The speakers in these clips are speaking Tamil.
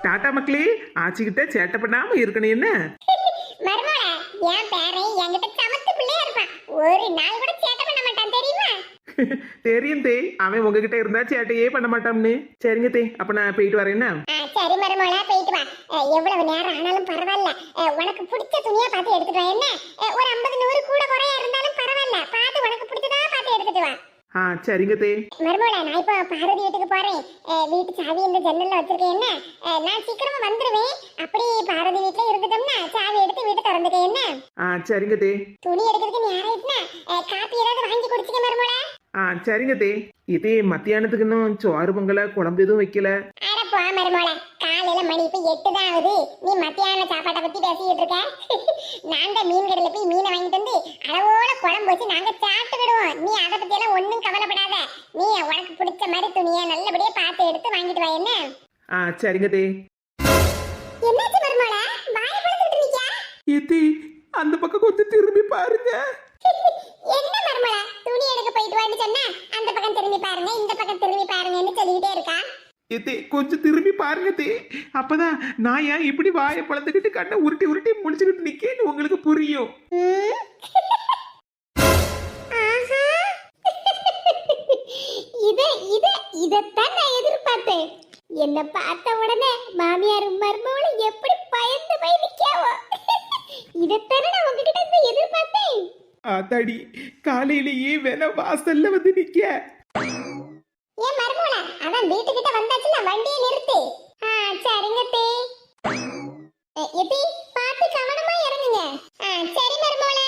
டாடா மக்களே, ஆச்சிக்கிட்ட சேட்டை பண்ணாம இருக்கணும் என்ன? மருமோள, என் பேரன் என்கிட்ட சமத்து பிள்ளையா இருப்பான். ஒரு நாள் கூட சேட்டை பண்ண மாட்டான் தெரியுமா? தெரியும் தே, அவன் உங்ககிட்ட இருந்தா சேட்டையே பண்ண மாட்டான்னு. சரிங்க தே, அப்ப நான் போயிட்டு வரேன்னா. சரி மருமோள, போயிட்டு வா. எவ்வளவு நேரம் ஆனாலும் பரவாயில்ல, உனக்கு பிடிச்ச துணியா பார்த்து எடுத்துட்டு வா. என்ன ஒரு 50 100 கூட குறையா இருந்தாலும் பரவாயில்ல, பார்த்து உனக்கு பிடிச்சதா பார்த்து எடுத்துட்டு வா. சரிங்க தே. மருமோள, நான் இப்ப பாரதி வீட்டுக்கு போறேன். வீட்டு சாவி இந்த ஜன்னல்ல வச்சிருக்கேன். என்ன நான் சீக்கிரமா வந்துருவேன். அப்படி பாரதி வீட்டுல இருந்துட்டோம்னா சாவி எடுத்து வீட்டை திறந்துட்டேன். என்ன சரிங்க தே. துணி எடுக்கிறதுக்கு நேரம் ஆயிட்டுனா காப்பி ஏதாவது வாங்கி குடிச்சிக்க மருமோள. சரிங்க தே. இதே மத்தியானத்துக்கு இன்னும் சோறு பொங்கல குழம்பு எதுவும் வைக்கல. அட போ மருமோள, காலையில மணி இப்ப 8 தான் ஆகுது. நீ மத்தியான சாப்பாட்டை பத்தி பேசிட்டு இருக்க. நாங்க மீன் கடையில போய் மீனை வாங்கிட்டு வந்து அளவோட குழம்பு வச்சு நாங்க சாப்பிட்டுக்கிடுவோம். நீ அதை பத்தி எல்லாம் ஒன்னும் கவலைப்படாத. நீ உனக்கு பிடிச்ச மாதிரி துணியை நல்லபடியா பார்த்து எடுத்து வாங்கிட்டு வா. என்ன சரிங்க தே. என்னாச்சு மருமோள, வாய் பழுத்துட்டு நிக்கியா? ஏத்தி, அந்த பக்கம் கொஞ்சம் திரும்பி பாருங்க. என்ன மருமோள, துணி எடுக்க போயிட்டு வான்னு சொன்னா அந்த பக்கம் திரும்பி பாருங்க, இந்த பக்கம் திரும்பி பாருங்கன்னு சொல்லிட்டே இருக்கா. ஏத்தே, கொஞ்சம் திரும்பி பாருங்க தே. அப்பதான் நான் ஏன் இப்படி வாயை பழந்துக்கிட்டு கண்ணை உருட்டி உருட்டி முடிச்சுக்கிட்டு நிக்கேன்னு உங்களுக்கு புரியும். இதத்தான் நான் எதிர்பார்த்தேன். என்ன பார்த்த உடனே மாமியாரும் மருமகளும் எப்படி பயந்து போய் நிக்காவோ. இதத்தானே நான் உங்ககிட்ட இருந்து எதிர்பார்த்தேன். ஆத்தாடி, காலையிலேயே வேலை வாசல்ல வந்து நிக்க. ஏன் மருமகள, அதான் வீட்டுக்கிட்ட வந்தாச்சுல, வண்டியை நிறுத்து. சரிங்க தே. எத்தி பார்த்து கவனமா இறங்குங்க. சரி மருமகள.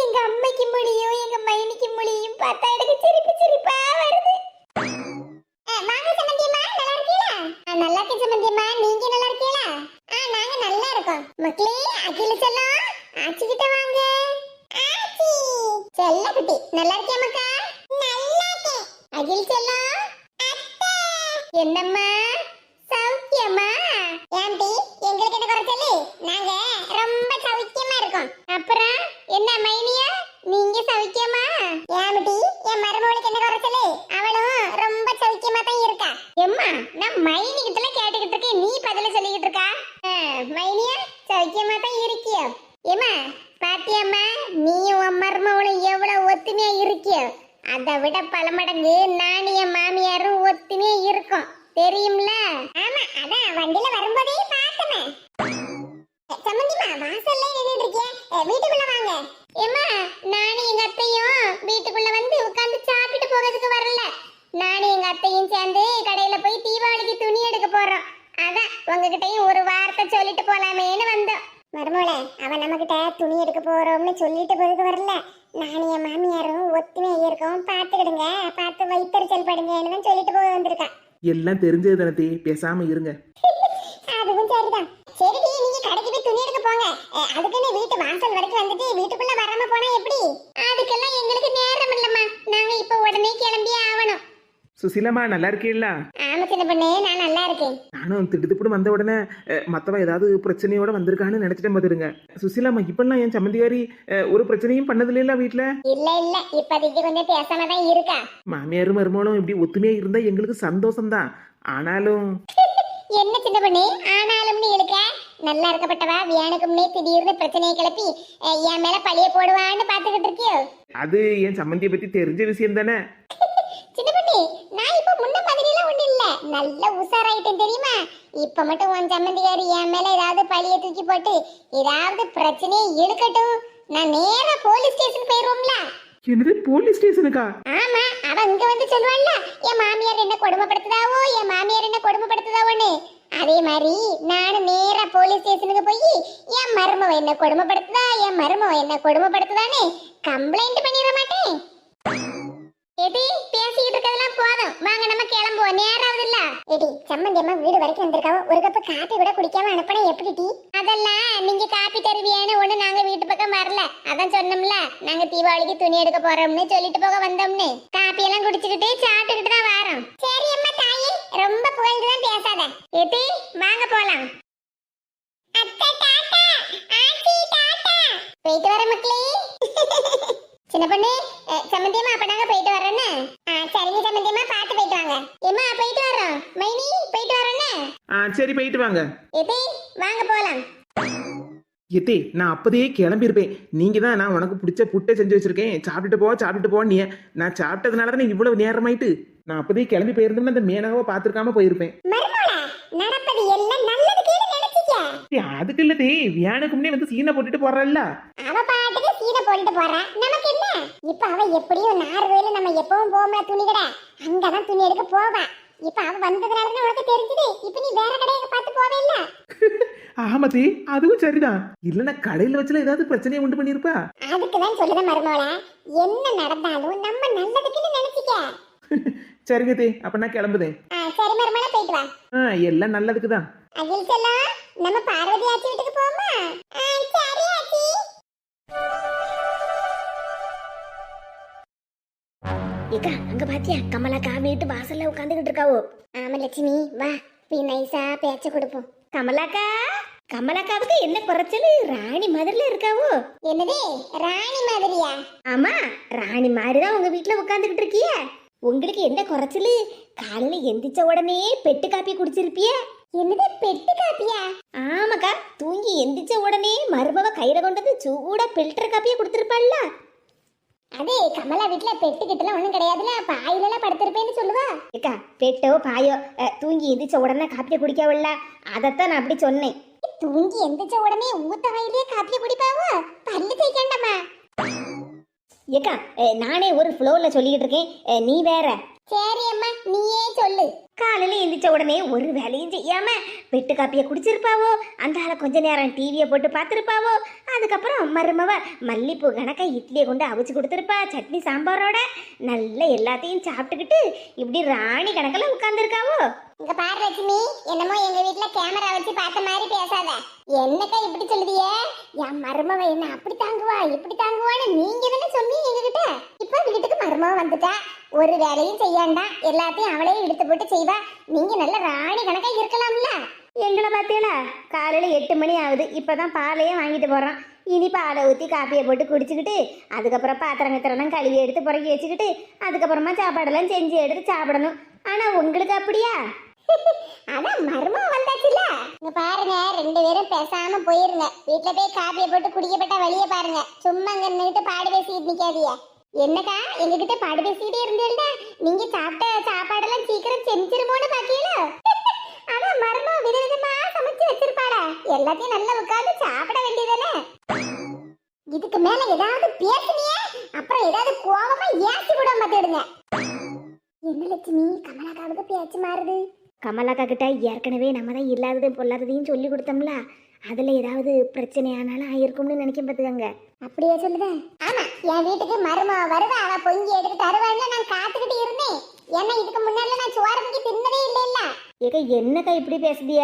எங்க அம்மைக்கு முடியும் எங்க மைனிக்கு முடியும் பார்த்தா எனக்கு சிரிப்பா வருது. வாங்க சம்பந்தியம்மா, நல்லா இருக்கீங்களா? நல்லா இருக்கேன் சம்பந்தியம்மா, நீங்க நல்லா இருக்கீங்களா? நாங்க நல்லா இருக்கோம். மக்களே, அகில செல்லம் ஆச்சிக்கிட்ட வாங்க. ஆச்சி செல்ல குட்டி, நல்லா இருக்கியா மக்கா? நல்லா இருக்கேன். அகில் செல்லம் அத்தை. என்னம்மா சௌக்கியமா? ஏன்டி எங்களுக்கு என்ன குறைச்சலு? நாங்க ரொம்ப சௌக்கியமா இருக்கோம். அப்புறம் என்ன மைனியா, நீங்க சௌக்கியமா? ஏன்டி என் மருமகளுக்கு என்ன குறைச்சலு? அவளும் ரொம்ப சௌக்கியமா தான் இருக்கா. எம்மா, நான் மைனி கிட்ட கேட்டுக்கிட்டு இருக்கேன், நீ பதில சொல்லிக்கிட்டு இருக்கா. மைனியா சௌக்கியமா தான் இருக்கியோ? ஏமா பாத்தியம்மா, நீயும் உன் மருமகளும் எவ்வளவு ஒத்துமையா இருக்கியோ, அதை விட பல மடங்கு நானும் என் மாமியாரும் ஒத்துமையா இருக்கும் தெரியும்ல? ஆமா, அதான் வண்டியில வரும்போதே பார்த்தமே. சம்பந்திமா, வாசல்ல நின்னுட்டு இருக்கேன், வீட்டுக்குள்ள வாங்க. ஏமா, நானும் எங்க அத்தையும் வீட்டுக்குள்ள வந்து உட்கார்ந்து சாப்பிட்டு போகிறதுக்கு வரல. நானும் எங்க அத்தையும் சேர்ந்து கடையில போய் தீபாவளிக்கு துணி எடுக்க போறோம். அதான் உங்ககிட்டயும் ஒரு வார்த்தை சொல்லிட்டு போலாமேன்னு வந்தோம். மருமகளே, அவன் நம்ம கிட்ட துணி எடுக்க போறோம்னு சொல்லிட்டு போறதுக்கு வரல. நானும் என் மாமியாரும் ஒத்துமையா இருக்கோம், பாத்துக்கிடுங்க, பார்த்து வைத்தறிச்சல் படுங்கன்னு தான் சொல்லிட்டு போக வந்திருக்கான். எல்லாம் தெரிஞ்சது தானே, பேசாம இருங்க. அதுவும் சரிதான். சரி, நீங்க கடைக்கு போய் துணி எடுக்க போங்க. அதுக்குன்னு வீட்டு வாசல் வரைக்கும் வந்துட்டு வீட்டுக்குள்ள வராம போனா எப்படி? அதுக்கெல்லாம் எங்களுக்கு நேரம் இல்லம்மா, நாங்க இப்ப உடனே கிளம்பியே ஆகணும். சுசிலாமா, நல்லா இருக்கீங்களா? ஆமா சின்ன பொண்ணு, நான் நல்லா இருக்கேன். நானும் திடுதிப்புன்னு வந்த உடனே மத்தவ ஏதாவது பிரச்சனையோட வந்திருக்கான்னு நினைச்சிட்டேன் பாத்துருங்க. சுசிலாமா, இப்பெல்லாம் என் சம்மந்திகாரி ஒரு பிரச்சனையும் பண்ணது இல்ல வீட்டுல? இல்ல, இப்போதைக்கு கொஞ்சம் பேசாம தான் இருக்கா. மாமியாரும் மருமகளும் இப்படி ஒத்துமையா இருந்தா எங்களுக்கு சந்தோஷம்தான். ஆனாலும் என்ன சின்ன பொண்ணு ஆனாலும்னு இருக்க? நல்லா இருக்கப்பட்டவா வியானுக்கு முன்னே திடீர்னு பிரச்சனையை கிளப்பி என் மேல பழிய போடுவான்னு பாத்துக்கிட்டு இருக்கியோ? அது என் சம்மந்தியை பத்தி தெரிஞ்ச விஷயம் தானே. சின்ன பொண்ணு, நான் இப்ப முன்ன மாதிரிலாம் ஒண்ணு இல்ல, நல்ல உஷாராயிட்டேன் தெரியுமா? இப்ப மட்டும் உன் சம்மந்திகாரி என் மேல ஏதாவது பழிய தூக்கி போட்டு ஏதாவது பிரச்சனையை இழுக்கட்டும், நான் நேரா போலீஸ் ஸ்டேஷன் போயிருவோம்ல. என்னது, போலீஸ் ஸ்டேஷனுக்கா? ஆமா, அவன் இங்க வந்து சொல்லுவான்ல, என் மாமியார் என்ன கொடுமைப்படுத்துதாவோ, என் மாமியார் என்ன கொடுமைப்படுத்துதாவோன்னு. அதே மாதிரி நானும் நேரா போலீஸ் ஸ்டேஷனுக்கு போய் என் மருமவ என்ன கொடுமைப்படுத்துதா, என் மருமவ என்ன கொடுமைப்படுத்துதான்னு கம்ப்ளைண்ட் பண்ணிட மாட்டேன். எடி பேசிக்கிட்டு இருக்கதெல்லாம் போதும், வாங்க நம்ம கிளம்புவோம், நேராவது இல்ல. எடி சம்மந்தி அம்மா வீடு வரைக்கும் வந்திருக்காவோ, ஒரு கப்பு காப்பி கூட குடிக்காம அனுப்பினா எப்படி டீ? அதெல்லாம் நீங்க காப்பி தருவியான்னு ஒண்ணு நாங்க வீட்டு பக்கம் வரல, அதான் சொன்னோம்ல நாங்க தீபாவளிக்கு துணி எடுக்க போறோம்னு சொல்லிட்டு போக வந்தோம்னு. காப்பி எல்லாம் குடிச்சுக்கிட்டு சாப்பிட்டுக்கிட்டு தான் வரோம். சரி அம்மா தாயே, ரொம்ப புகழ்ந்துதான் பேசாத. எடி வாங்க போலாம். அத்தை டாடா, ஆச்சி டாடா, போயிட்டு வர மக்களே. சின்ன பொண்ணு, சம்மந்தியம்மா அப்ப நாங்க போயிட்டு வரோன்னு. சரிங்க சம்மந்தியம்மா, பார்த்து போயிட்டு வாங்க. ஏம்மா போயிட்டு வரோம். மைனி போயிட்டு வரோன்னு. சரி போயிட்டு வாங்க. எபி வாங்க போலாம். எத்தே நான் அப்போதையே கிளம்பியிருப்பேன். நீங்க தான் நான் உனக்கு பிடிச்ச புட்டை செஞ்சு வச்சிருக்கேன், சாப்பிட்டுட்டு போ நீ. நான் சாப்பிட்டதுனால தானே இவ்வளவு நேரமாயிட்டு. நான் அப்போதையே கிளம்பி போயிருந்தேன்னா அந்த மேனகாவை பார்த்துருக்காம போயிருப்பேன். மர்மோளா நடப்பது எல்லாம் நல்லதுக்கேன்னு நினைச்சிக்க. அதுக்கு இல்ல தே, வியானுக்கு முன்னே வந்து சீனை போட்டுட்டு போறல்ல. அவ பாட்டுக்கு சீனை போட்டுட்டு போறா, நமக்கு என்ன? இப்ப அவ எப்படியும் நார்வேல நம்ம எப்பவும் போவோம்ல துணி கடை, அங்கதான் துணி எடுக்க போவா. இப்ப அவ வந்ததுனால தான் உனக்கு தெரிஞ்சது. இப்ப நீ வேற கடையை பார்த்து போவே இல்ல. ஆமாத்தே, அதுவும் சரிதான். இல்லன்னா கடையில வச்சுல ஏதாவது பிரச்சனையை உண்டு பண்ணிருப்பா. அதுக்குதான் சொல்லுத மர்மோளா, என்ன நடந்தாலும் நம்ம நல்லதுக்குன்னு நினைச்சிக்க. சரிங்க தே, அப்ப நான் கிளம்புதேன். சரி மர்மோளா, போயிட்டு வா. எல்லாம் நல்லதுக்குதான். அகில் செல்லம், நம்ம பார்வதி ஆச்சி வீட்டுக்கு போமா? சரி ஆச்சி. ஏக்கா அங்க பாத்தியா கமலாக்கா வீட்டு வாசல்ல உட்காந்துக்கிட்டு இருக்காவோ. ஆமா லட்சுமி, வா போய் நைஸா பேச்ச கொடுப்போம். கமலாக்கா, கமலாக்காவுக்கு என்ன குறைச்சல்? ராணி மாதிரில இருக்காவோ. என்னது ராணி மாதிரியா? ஆமா, ராணி மாதிரிதான் உங்க வீட்டுல உட்காந்துக்கிட்டு இருக்கிய. உங்களுக்கு என்ன குறைச்சல்? காலையில எந்திரிச்ச உடனே பெட்டு காப்பி குடிச்சிருப்பிய. என்னது பெட்டு காப்பியா? ஆமாக்கா, தூங்கி எந்திரிச்ச உடனே மருமவ கையில கொண்டது சூடா பில்டர் காப்பியை கொடுத்துருப்பாள்ல. அது கமலா வீட்டுல பெட்டு கிட்டலாம் ஒண்ணும் கிடையாதுல, பாயில படுத்திருப்பேன்னு சொல்லுவா. ஏக்கா பெட்டோ பாயோ தூங்கி எந்திரிச்ச உடனே காப்பியை குடிக்கவில்ல, அதைத்தான் நான் அப்படி சொன்னேன். தூங்கி எந்திரிச்ச உடனே ஊத்த வாயிலே காப்பியை குடிப்பாவோ? பல்லு தேய்க்கண்டமா? ஏக்கா நானே ஒரு ஃப்ளோர்ல சொல்லிக்கிட்டு இருக்கேன், நீ வேற. சரி அம்மா, நீயே சொல்லு. காலையில எந்திரிச்ச உடனே ஒரு வேலையும் செய்யாம பெட்டு காப்பியை குடிச்சிருப்பாவோ, அந்த ஆளை கொஞ்ச நேரம் டிவியை போட்டு பார்த்துருப்பாவோ. அதுக்கப்புறம் மருமவ மல்லிப்பூ கணக்கா இட்லியை கொண்டு அவிச்சு கொடுத்துருப்பா, சட்னி சாம்பாரோட. நல்ல எல்லாத்தையும் சாப்பிட்டுக்கிட்டு இப்படி ராணி கணக்கில் உட்காந்துருக்காவோ. இங்க பாரு லட்சுமி, என்னமோ எங்க வீட்டுல கேமரா வச்சு பார்த்த மாதிரி பேசாத. என்னக்கா இப்படி சொல்லுதியே? என் மருமவ என்ன அப்படி தாங்குவா இப்படி தாங்குவான்னு நீங்க தானே சொன்னீங்க எங்ககிட்ட. இப்ப வீட்டுக்கு மருமவ வந்துட்டா, ஒரு வேலையும் செய்யாண்டா, எல்லாத்தையும் அவளே இழுத்து போட்டு செய்வா. நீங்க நல்ல ராணி கணக்கா இருக்கலாம்ல. எங்களை பார்த்தீங்களா, காலையில 8 மணி ஆகுது, இப்பதான் பாலையே வாங்கிட்டு போறோம். இனி பாலை ஊற்றி காப்பியை போட்டு குடிச்சுக்கிட்டு அதுக்கப்புறம் பாத்திரங்கத்திரம் கழுவி எடுத்து புறக்கி வச்சுக்கிட்டு அதுக்கப்புறமா சாப்பாடெல்லாம் செஞ்சு எடுத்து சாப்பிடணும். ஆனா உங்களுக்கு அப்படியா? அதான் மருமவ வந்தாச்சுல. இங்க பாருங்க, 2 பேரும் பேசாம போயிருங்க. வீட்டுல போய் காப்பியை போட்டு குடிக்கப்பட்ட வழிய பாருங்க. சும்மா அங்க நின்னுட்டு பாடு பேசிட்டு நிக்காதீங்க. என்னக்கா எங்ககிட்ட பாடு பேசிட்டே இருந்தேல்ல, நீங்க சாப்பிட்ட சாப்பாடெல்லாம் சீக்கிரம் செஞ்சிருமோன்னு பாக்கீல. அதான் மருமவ விதவிதமா சமைச்சு வச்சிருப்பாடா, எல்லாத்தையும் நல்லா உட்கார்ந்து சாப்பிட வேண்டியதானே. இதுக்கு மேல ஏதாவது பேசுனியே அப்புறம் ஏதாவது கோவமா ஏசி கூட மாத்திடுங்க. என்ன லட்சுமி, கமலாக்காவுக்கு பேச்சு மாறுது? கமலாக்கா கிட்ட ஏற்கனவே நம்ம தான் இல்லாததையும் பொல்லாததையும் சொல்லி கொடுத்தோம்ல, அதுல ஏதாவது பிரச்சனை ஆனாலும் ஆயிருக்கும்னு நினைக்கும் பார்த்துக்கங்க. அப்படியே சொல்லுதேன். ஆமா, என் வீட்டுக்கு மருமக வருவா, அவ பொங்கி எடுத்து தருவான்னு நான் காத்துக்கிட்டு இருந்தேன். ஏன்னா இதுக்கு முன்னால நான் சோறு பொங்கி தின்னதே இல்ல. ஏக்கா என்னக்கா இப்படி பேசுதிய?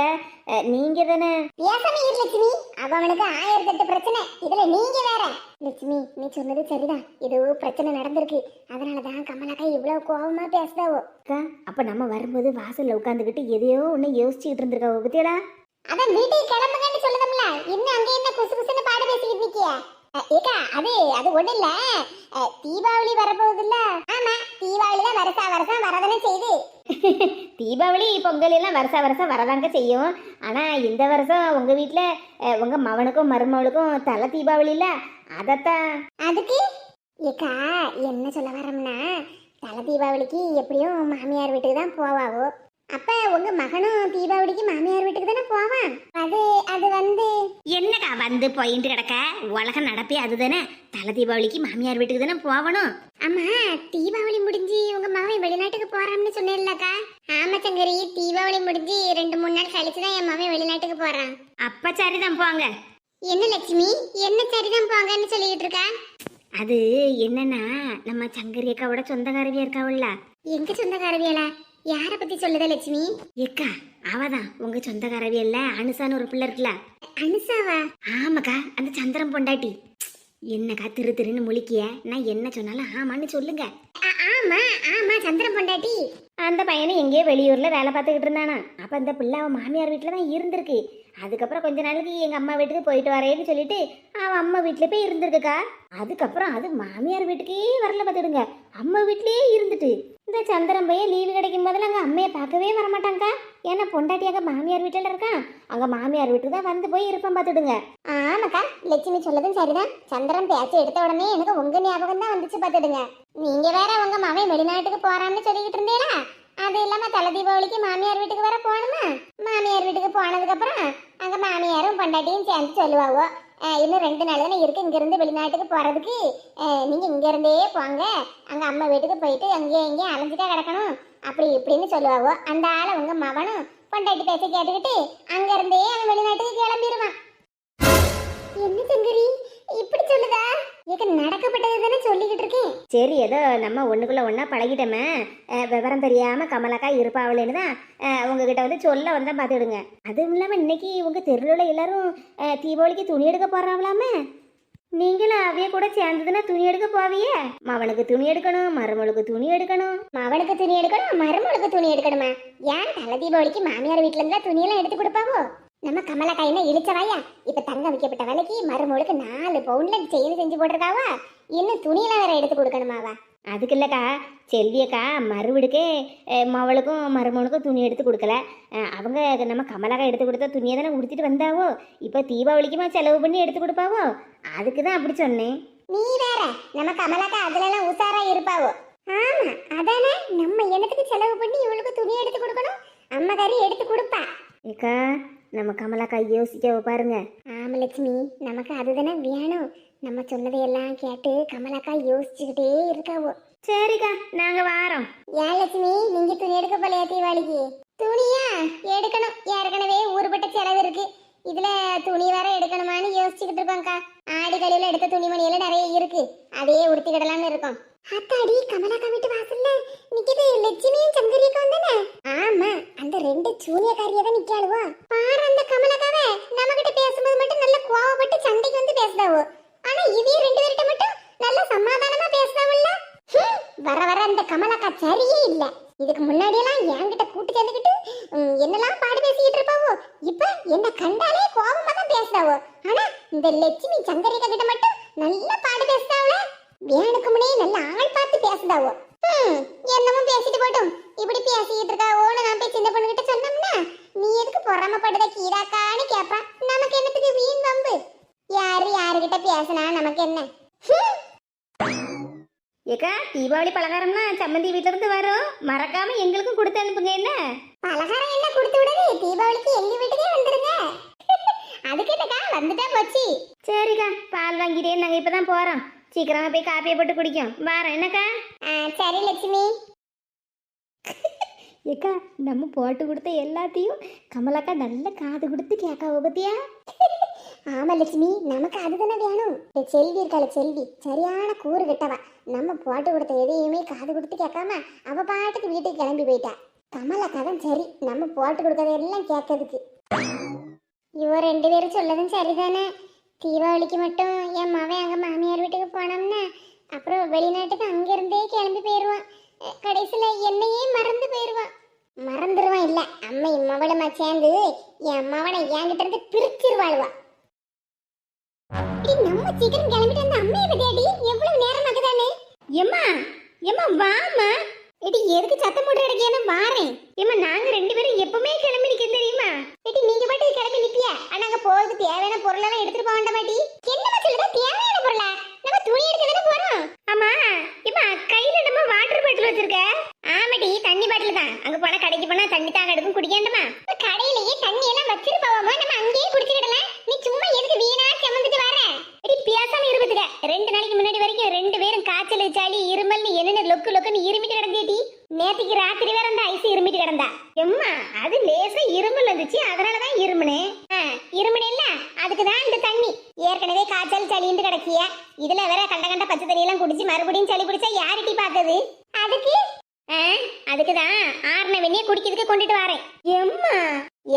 நீங்க தானே பேசாம இரு லட்சுமி, அவனுக்கு 1008 பிரச்சனை, இதுல நீங்க வேற. லட்சுமி, நீ சொன்னது சரிதான், ஏதோ பிரச்சனை நடந்திருக்கு, அதனாலதான் கமலாக்கா இவ்வளவு கோபமா பேசுதாவோ. அக்கா, அப்ப நம்ம வரும்போது வாசல்ல உட்காந்துக்கிட்டு எதையோ ஒண்ணு யோசிச்சுக்கிட்டு இருந்திருக்காவோ பத்தியடா. அதான் வீட்டுக்கு கிளம்புங்கன்னு சொல்லுதம்ல, இன்னும் அங்க என்ன குசு குசுன்னு பாடு பேசிக்கிட்டு இருக்கிய? ஏக்கா அது ஒண்ணு இல்ல, தீபாவளி வரப்போகுது இல்ல. ஆமா, தீபாவளி தான் வருஷம் வரதானே செய்யுது. தீபாவளி பொங்கல் எல்லாம் வருஷம் வரதாங்க செய்யும். ஆனா இந்த வருஷம் உங்க வீட்டுல உங்க மவனுக்கும் மருமவளுக்கும் தலை தீபாவளி இல்ல, அதத்தான். அதுக்கு ஏக்கா என்ன சொல்ல வரோம்னா, தலை தீபாவளிக்கு எப்படியும் மாமியார் வீட்டுக்கு தான் போவாவோ. அப்ப உங்க மகனும் தீபாவளிக்கு மாமியார் வீட்டுக்கு தானே போவான். அது வந்து என்னக்கா வந்து போயிட்டு கிடக்க, உலக நடப்பே அதுதானே. தலை தீபாவளிக்கு மாமியார் வீட்டுக்கு தானே போகணும். ஆமா, தீபாவளி முடிஞ்சு உங்க மகன் வெளிநாட்டுக்கு போறான்னு சொன்னேன்லக்கா. ஆமா சங்கரி, தீபாவளி முடிஞ்சு 2-3 நாள் கழிச்சுதான் என் மகன் வெளிநாட்டுக்கு போறான். அப்ப சரிதான் போங்க. என்ன லட்சுமி, என்ன சரிதான் போங்கன்னு சொல்லிட்டு இருக்கா? அது என்னன்னா, நம்ம சங்கரி அக்காவோட சொந்தக்காரவியா இருக்காவுல்ல. எங்க சொந்தக்காரவியலா? யார பத்தி சொல்லுதா லட்சுமி? ஏக்கா அவதான் உங்க சொந்தக்காரவியல்ல, அனுசான்னு ஒரு பிள்ளை இருக்குல்ல. அனுசாவா? ஆமாக்கா, அந்த சந்திரன் பொண்டாட்டி. என்னக்கா திருன்னு முழிக்கிய? நான் என்ன சொன்னாலும் ஆமான்னு சொல்லுங்க. ஆமா ஆமா, சந்திரன் பொண்டாட்டி. அந்த பையனும் எங்கேயோ வெளியூர்ல வேலை பார்த்துக்கிட்டு இருந்தானா. அப்ப இந்த பிள்ளை அவன் மாமியார் வீட்டில் தான் இருந்திருக்கு. அதுக்கப்புறம் கொஞ்ச நாளைக்கு எங்க அம்மா வீட்டுக்கு போயிட்டு வரேன்னு சொல்லிட்டு அவன் அம்மா வீட்டுல போய் இருந்திருக்குக்கா. அதுக்கப்புறம் அது மாமியார் வீட்டுக்கே வரல பார்த்துடுங்க, அம்மா வீட்லயே இருந்துட்டு. இந்த சந்திரன் பையன் லீவு கிடைக்கும் போதெல்லாம் அங்கே அம்மையை பார்க்கவே வரமாட்டாங்கக்கா. ஏன்னா பொண்டாட்டியாக மாமியார் வீட்டில் இருக்கான், அங்கே மாமியார் வீட்டுக்கு தான் வந்து போய் இருப்பேன் பார்த்துடுங்க. ஆமாக்கா, லட்சுமி சொல்லதும் சரிதான். சந்திரன் பேச்ச எடுத்த உடனே எனக்கு உங்க ஞாபகம் தான் வந்துச்சு பார்த்துடுங்க. நீங்க வேற உங்க மகன் வெளிநாட்டுக்கு போறான்னு சொல்லிக்கிட்டு இருந்தீங்களா? அது இல்லாம தலை தீபாவளிக்கு மாமியார் வீட்டுக்கு வர போகணுமா? மாமியார் வீட்டுக்கு போனதுக்கு அப்புறம் அங்க மாமியாரும் பொண்டாட்டியும் சேர்ந்து சொல்லுவாவோ, இன்னும் 2 நாள் தானே இருக்கு இங்க இருந்து வெளிநாட்டுக்கு போறதுக்கு, நீங்க இங்க இருந்தே போங்க, அங்க அம்மா வீட்டுக்கு போயிட்டு அங்கேயும் இங்கேயும் அலைஞ்சிட்டா கிடக்கணும் அப்படி இப்படின்னு சொல்லுவாவோ. அந்த ஆளை உங்க மகனும் பொண்டாட்டி பேச கேட்டுக்கிட்டு அங்க இருந்தே அவன் வெளிநாட்டுக்கு கிளம்பிடுவான். என்ன சங்கரி இப்படி சொல்லுதா? எனக்கு நடக்கப்பட்டது தானே சொல்லிக்கிட்டு இருக்கேன். சரி, ஏதோ நம்ம ஒண்ணுக்குள்ள ஒண்ணா பழகிட்டோமே, விவரம் தெரியாம கமலாக்கா இருப்பாவளேன்னு தான் உங்ககிட்ட வந்து சொல்ல வந்தா பார்த்துடுங்க. அதுவும் இல்லாம இன்னைக்கு உங்க தெருவில் எல்லாரும் தீபாவளிக்கு துணி எடுக்க போறாங்களாமே. நீங்களும் அவைய கூட சேர்ந்ததுன்னா துணி எடுக்க போவியே. மவனுக்கு துணி எடுக்கணும், மருமகளுக்கு துணி எடுக்கணும். மவனுக்கு துணி எடுக்கணும், மருமகளுக்கு துணி எடுக்கணுமா? ஏன் தலை தீபாவளிக்கு மாமியார் வீட்டுல இருந்தா துணியெல்லாம் எடுத்து கொடுப்பாவோ? நம்ம கமலா கையில இழிச்சவாயா இப்ப தங்க வைக்கப்பட்ட வேலைக்கு மருமகளுக்கு 4 பவுன்ல செயின் செஞ்சு போட்டிருக்காவா, இன்னும் துணியெல்லாம் வேற எடுத்து கொடுக்கணுமாவா? அதுக்கு இல்லைக்கா, செல்வியக்கா மறுவீடுக்கே மவளுக்கும் மருமனுக்கும் துணி எடுத்து கொடுக்கல. அவங்க நம்ம கமலாக்கா எடுத்து கொடுத்த துணியை தானே உடுத்திட்டு வந்தாவோ, இப்போ தீபாவளிக்குமா செலவு பண்ணி எடுத்து கொடுப்பாவோ, அதுக்கு தான் அப்படி சொன்னேன். நீ வேற, நம்ம கமலாக்கா அதுல எல்லாம் உசாரா இருப்பாவோ. ஆமா அதானே, நம்ம என்னத்துக்கு செலவு பண்ணி இவளுக்கு துணி எடுத்து கொடுக்கணும், அம்மா கறி எடுத்து கொடுப்பா. ஏக்கா நம்ம கமலாக்கா யோசிக்க பாருங்க. ஆமா லட்சுமி, நமக்கு அதுதானே வேணும். நம்ம சொன்னதையெல்லாம் கேட்டு கமலாக்கா யோசிச்சுக்கிட்டே இருக்காவோ. சரிக்கா, நாங்க வாரோம். ஏன் லட்சுமி, நீங்க துணி எடுக்க போலையா தீபாவளிக்கு? துணியா எடுக்கணும், ஏற்கனவே ஊருப்பட்ட செலவு இருக்கு, இதுல துணி வேற எடுக்கணுமான்னு யோசிச்சுக்கிட்டு இருக்கோம்க்கா. ஆடி கழிவுல எடுத்த துணிமணியெல்லாம் நிறைய இருக்கு, அதையே உடுத்திக்கிடலாம்னு இருக்கோம். அத்தாடி, கமலாக்கா வீட்டு வாசல்ல நிக்குது லட்சுமியும் சங்கரியும் தானே? ஆமா, அந்த 2 சூனியக்காரியா தான் நிக்காளுவோ. பாரு அந்த கமலாக்காவே நம்ம கிட்ட பேசும்போது மட்டும் நல்ல கோவப்பட்டு சண்டைக்கு வந்து பேசுதாவோ, ஆனா இவங்க 2 பேர்கிட்ட மட்டும் நல்ல சமாதானமா பேசுதாவல்ல. வர வர அந்த கமலாக்கா சரியே இல்ல. இதுக்கு முன்னாடி எல்லாம் என்கிட்ட கூட்டு சேர்ந்துக்கிட்டு என்னெல்லாம் பாடு பேசிக்கிட்டு இருப்பாவோ, இப்ப என்ன கண்டாலே கோபமா தான் பேசுதாவோ. ஆனா இந்த லட்சுமி சங்கரிகா கிட்ட மட்டும் நல்ல பாடு பேசுதாவல, வேணுக்கு முன்னே நல்ல ஆள் பார்த்து பேசுதாவோ. என்னமோ பேசிட்டு போட்டும், இப்படி பேசிக்கிட்டு இருக்காவோன்னு நான் போய் சின்ன பொண்ணு கிட்ட சொன்னோம்னா நீ எதுக்கு பொறாமப்படுத கீதாக்கான்னு கேப்பா. நமக்கு என்னத்துக்கு வீண் வம்பு? யாருகிட்ட பேசினா நமக்கு என்ன? ஏக்கா தீபாவளி பலகாரம்னா சம்மந்தி வீட்டுல இருந்து வரும், மறக்காம எங்களுக்கும் கொடுத்து அனுப்புங்க. என்ன பலகாரம் என்ன கொடுத்து விடுது? தீபாவளிக்கு எங்க வீட்டுக்கே வந்துருங்க. அதுக்கு என்னக்கா, வந்துட்டா போச்சு. சரிக்கா, பால் வாங்கிட்டே நாங்க இப்பதான் போறோம், சீக்கிரமா போய் காப்பியை போட்டு குடிக்கும் வாரம். என்னக்கா? சரி லட்சுமி. ஏக்கா நம்ம போட்டு கொடுத்த எல்லாத்தையும் கமலாக்கா நல்ல காது கொடுத்து கேட்காவ பத்தியா? ஆமா லட்சுமி, நமக்கு அதுதானே வேணும். செல்வி இருக்காள, செல்வி சரியான கூறு கிட்டவா. நம்ம போட்டு கொடுத்த எதையுமே காது கொடுத்து கேட்காம அவ பாட்டுக்கு வீட்டுக்கு கிளம்பி போயிட்டா. கமலாக்கா தான் சரி, நம்ம போட்டு கொடுக்கறத எல்லாம் கேட்கறதுக்கு. இவ 2 பேரும் சொல்லதும் சரிதானே. தீபாவளிக்கு மட்டும் என் மவன் அங்க மாமியார் வீட்டுக்கு போனோம்னா அப்புறம் வெளிநாட்டுக்கு அங்கிருந்தே கிளம்பி போயிடுவான். கடைசியில என்னையே மறந்து போயிடுவான். மறந்துடுவான் இல்ல, அம்மா மவளமா சேர்ந்து என் மவனை என்கிட்ட இருந்து பிரிச்சிருவாளுவா. நம்ம சீக்கிரம் கிளம்பிட்டு அந்த அம்மையை பத்தியாடி எவ்வளவு நேரம் ஆகுதானே? எம்மா எம்மா வாமா. எடி எதுக்கு சத்தம் போட்டு கிடக்கியான? வாரேன். எம்மா நாங்க 2 பேரும் எப்பவுமே கிளம்பி நிக்க தெரியுமா? எடி நீங்க பாட்டு கிளம்பி நிப்பியா? ஆனா அங்க போறதுக்கு தேவையான பொருளெல்லாம் எடுத்துட்டு போக வேண்டாம் மாட்டி? என்னமா சொல்லுதா தேவையான பொருளா? நம்ம துணி எடுக்க தானே போறோம். ஆமா எம்மா, கையில நம்ம வாட்டர் பாட்டில் வச்சிருக்க? ஆமாடி, தண்ணி பாட்டில் தான். அங்க போனா கடைக்கு போனா தண்ணி தாங்க எடுக்கும் குடிக்கேண்டமா. கடையிலேயே தண்ணி எல்லாம் வச்சிருப்பாவமா, நம்ம அங்கேயே குடிச்சுக்கிடலாம். நீ சும்மா எதுக்கு வீணா செமந்துட்டு வர? எடி பேசாம இருந்துக்க. 2 நாளைக்கு முன்னாடி வரைக்கும் 2 பேரும் காய்ச்சல் சளி இருமல் என்னென்ன லொக்குன்னு இருமிட்டு கிடந்தேடி. நேத்திக்கு ராத்திரி வேற அந்த ஐஸ் இருமிட்டு கிடந்தா. எம்மா அது லேசா இருமல் வந்துச்சு, அதனாலதான் இருமுனே. இருமுனேல்ல, அதுக்குதான் இந்த தண்ணி. ஏற்கனவே காய்ச்சல் சளின்னு கிடக்கிய, இதுல வேற கண்ட பச்சை தண்ணியெல்லாம் குடிச்சு மறுபடியும் சளி பிடிச்சா யார்கிட்ட பார்த்தது? அதுக்குதான் ஆறுன வெண்ணிய குடிக்கிறதுக்கு கொண்டுட்டு வரேன். எம்மா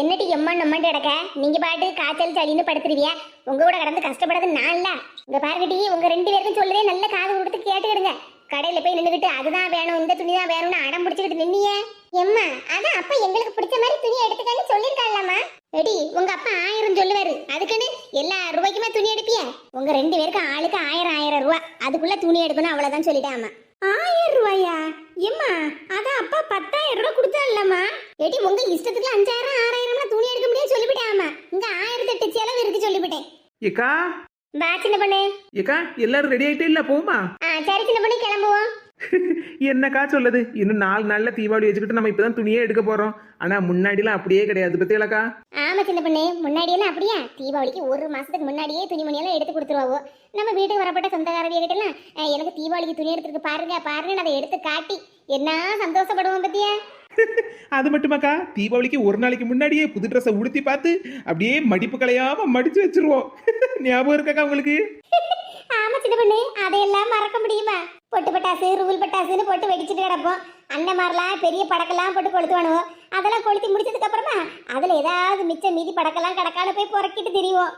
என்னடி எம்மா நம்மட்டு கிடக்க? நீங்க பாட்டு காய்ச்சல் சளின்னு படுத்துருவியா? உங்க கூட கடந்து கஷ்டப்படுறது நான் இல்ல. இங்க பாருங்கடி, உங்க 2 பேருக்கும் சொல்லுதே நல்ல காது கொடுத்து கேட்டுக்கிடுங்க. கடையில போய் நின்னுகிட்டு அதுதான் வேணும் இந்த துணி தான் வேணும்னு அடம் பிடிச்சிக்கிட்டு நின்னிய எம்மா அதான் அப்பா எங்களுக்கு பிடிச்ச மாதிரி துணி எடுத்துக்கன்னு சொல்லிருக்காங்களாமா. எடி உங்க அப்பா 1000 சொல்லுவாரு, அதுக்குன்னு எல்லா ரூபாய்க்குமே துணி எடுப்பிய? உங்க 2 பேருக்கும் ஆளுக்கு 1000 ரூபாய், அதுக்குள்ள துணி எடுக்கணும் அவ்வளவுதான் சொல்லிட்டாமா. 1000 ரூபாயா? எம்மா அதான் அப்பா 10,000 ரூபாய் கொடுத்தாங்களாமா. எடி உங்க இஷ்டத்துக்கு 5000 6000 துணி எடுக்க முடியாது சொல்லிவிட்டாமா. இங்க 1008 செலவு இருக்கு சொல்லிவிட்டேன். ஏக்கா வா சின்ன பொண்ணு. ஏக்கா எல்லாரும் ரெடி ஆயிட்டே இல்ல போமா? சரி சின்ன பொண்ணு கிளம்புவோம். என்னக்கா சொல்லுது, இன்னும் 4 நாள்ல தீபாவளி வச்சுக்கிட்டு நம்ம இப்பதான் துணியே எடுக்க போறோம். ஆனா முன்னாடிலாம் அப்படியே கிடையாது பத்தியலக்கா. ஆமா சின்ன பொண்ணு, முன்னாடியெல்லாம் அப்படியா? தீபாவளிக்கு 1 மாசத்துக்கு முன்னாடியே துணிமணியெல்லாம் எடுத்து கொடுத்துருவாவோ. நம்ம வீட்டுக்கு வரப்பட்ட சொந்தக்காரவிய கிட்டலாம் எனக்கு தீபாவளிக்கு துணி எடுத்துருக்கு பாருங்க பாருங்க அதை எடுத்து காட்டி என்ன சந்தோஷப்படுவோம் பத்தியா. அது மட்டுமாக்கா, தீபாவளிக்கு 1 நாளைக்கு முன்னாடியே புது ட்ரெஸ்ஸை உடுத்தி பார்த்து அப்படியே மடிப்பு கலையாம மடிச்சு வச்சிருவோம். ஞாபகம் இருக்காக்கா உங்களுக்கு? ஆமா சின்ன பொண்ணு, அதையெல்லாம் மறக்க முடியுமா? பொட்டு பட்டாசு ரூல் பட்டாசுன்னு போட்டு வெடிச்சிட்டு கிடப்போம். அண்ணன் மாதிரிலாம் பெரிய படக்கெல்லாம் போட்டு கொளுத்துவானுவோம். அதெல்லாம் கொளுத்தி முடிச்சதுக்கு அப்புறமா அதுல ஏதாவது மிச்சம் மீதி படக்கெல்லாம் கிடக்கான போய் புறக்கிட்டு திரிவோம்.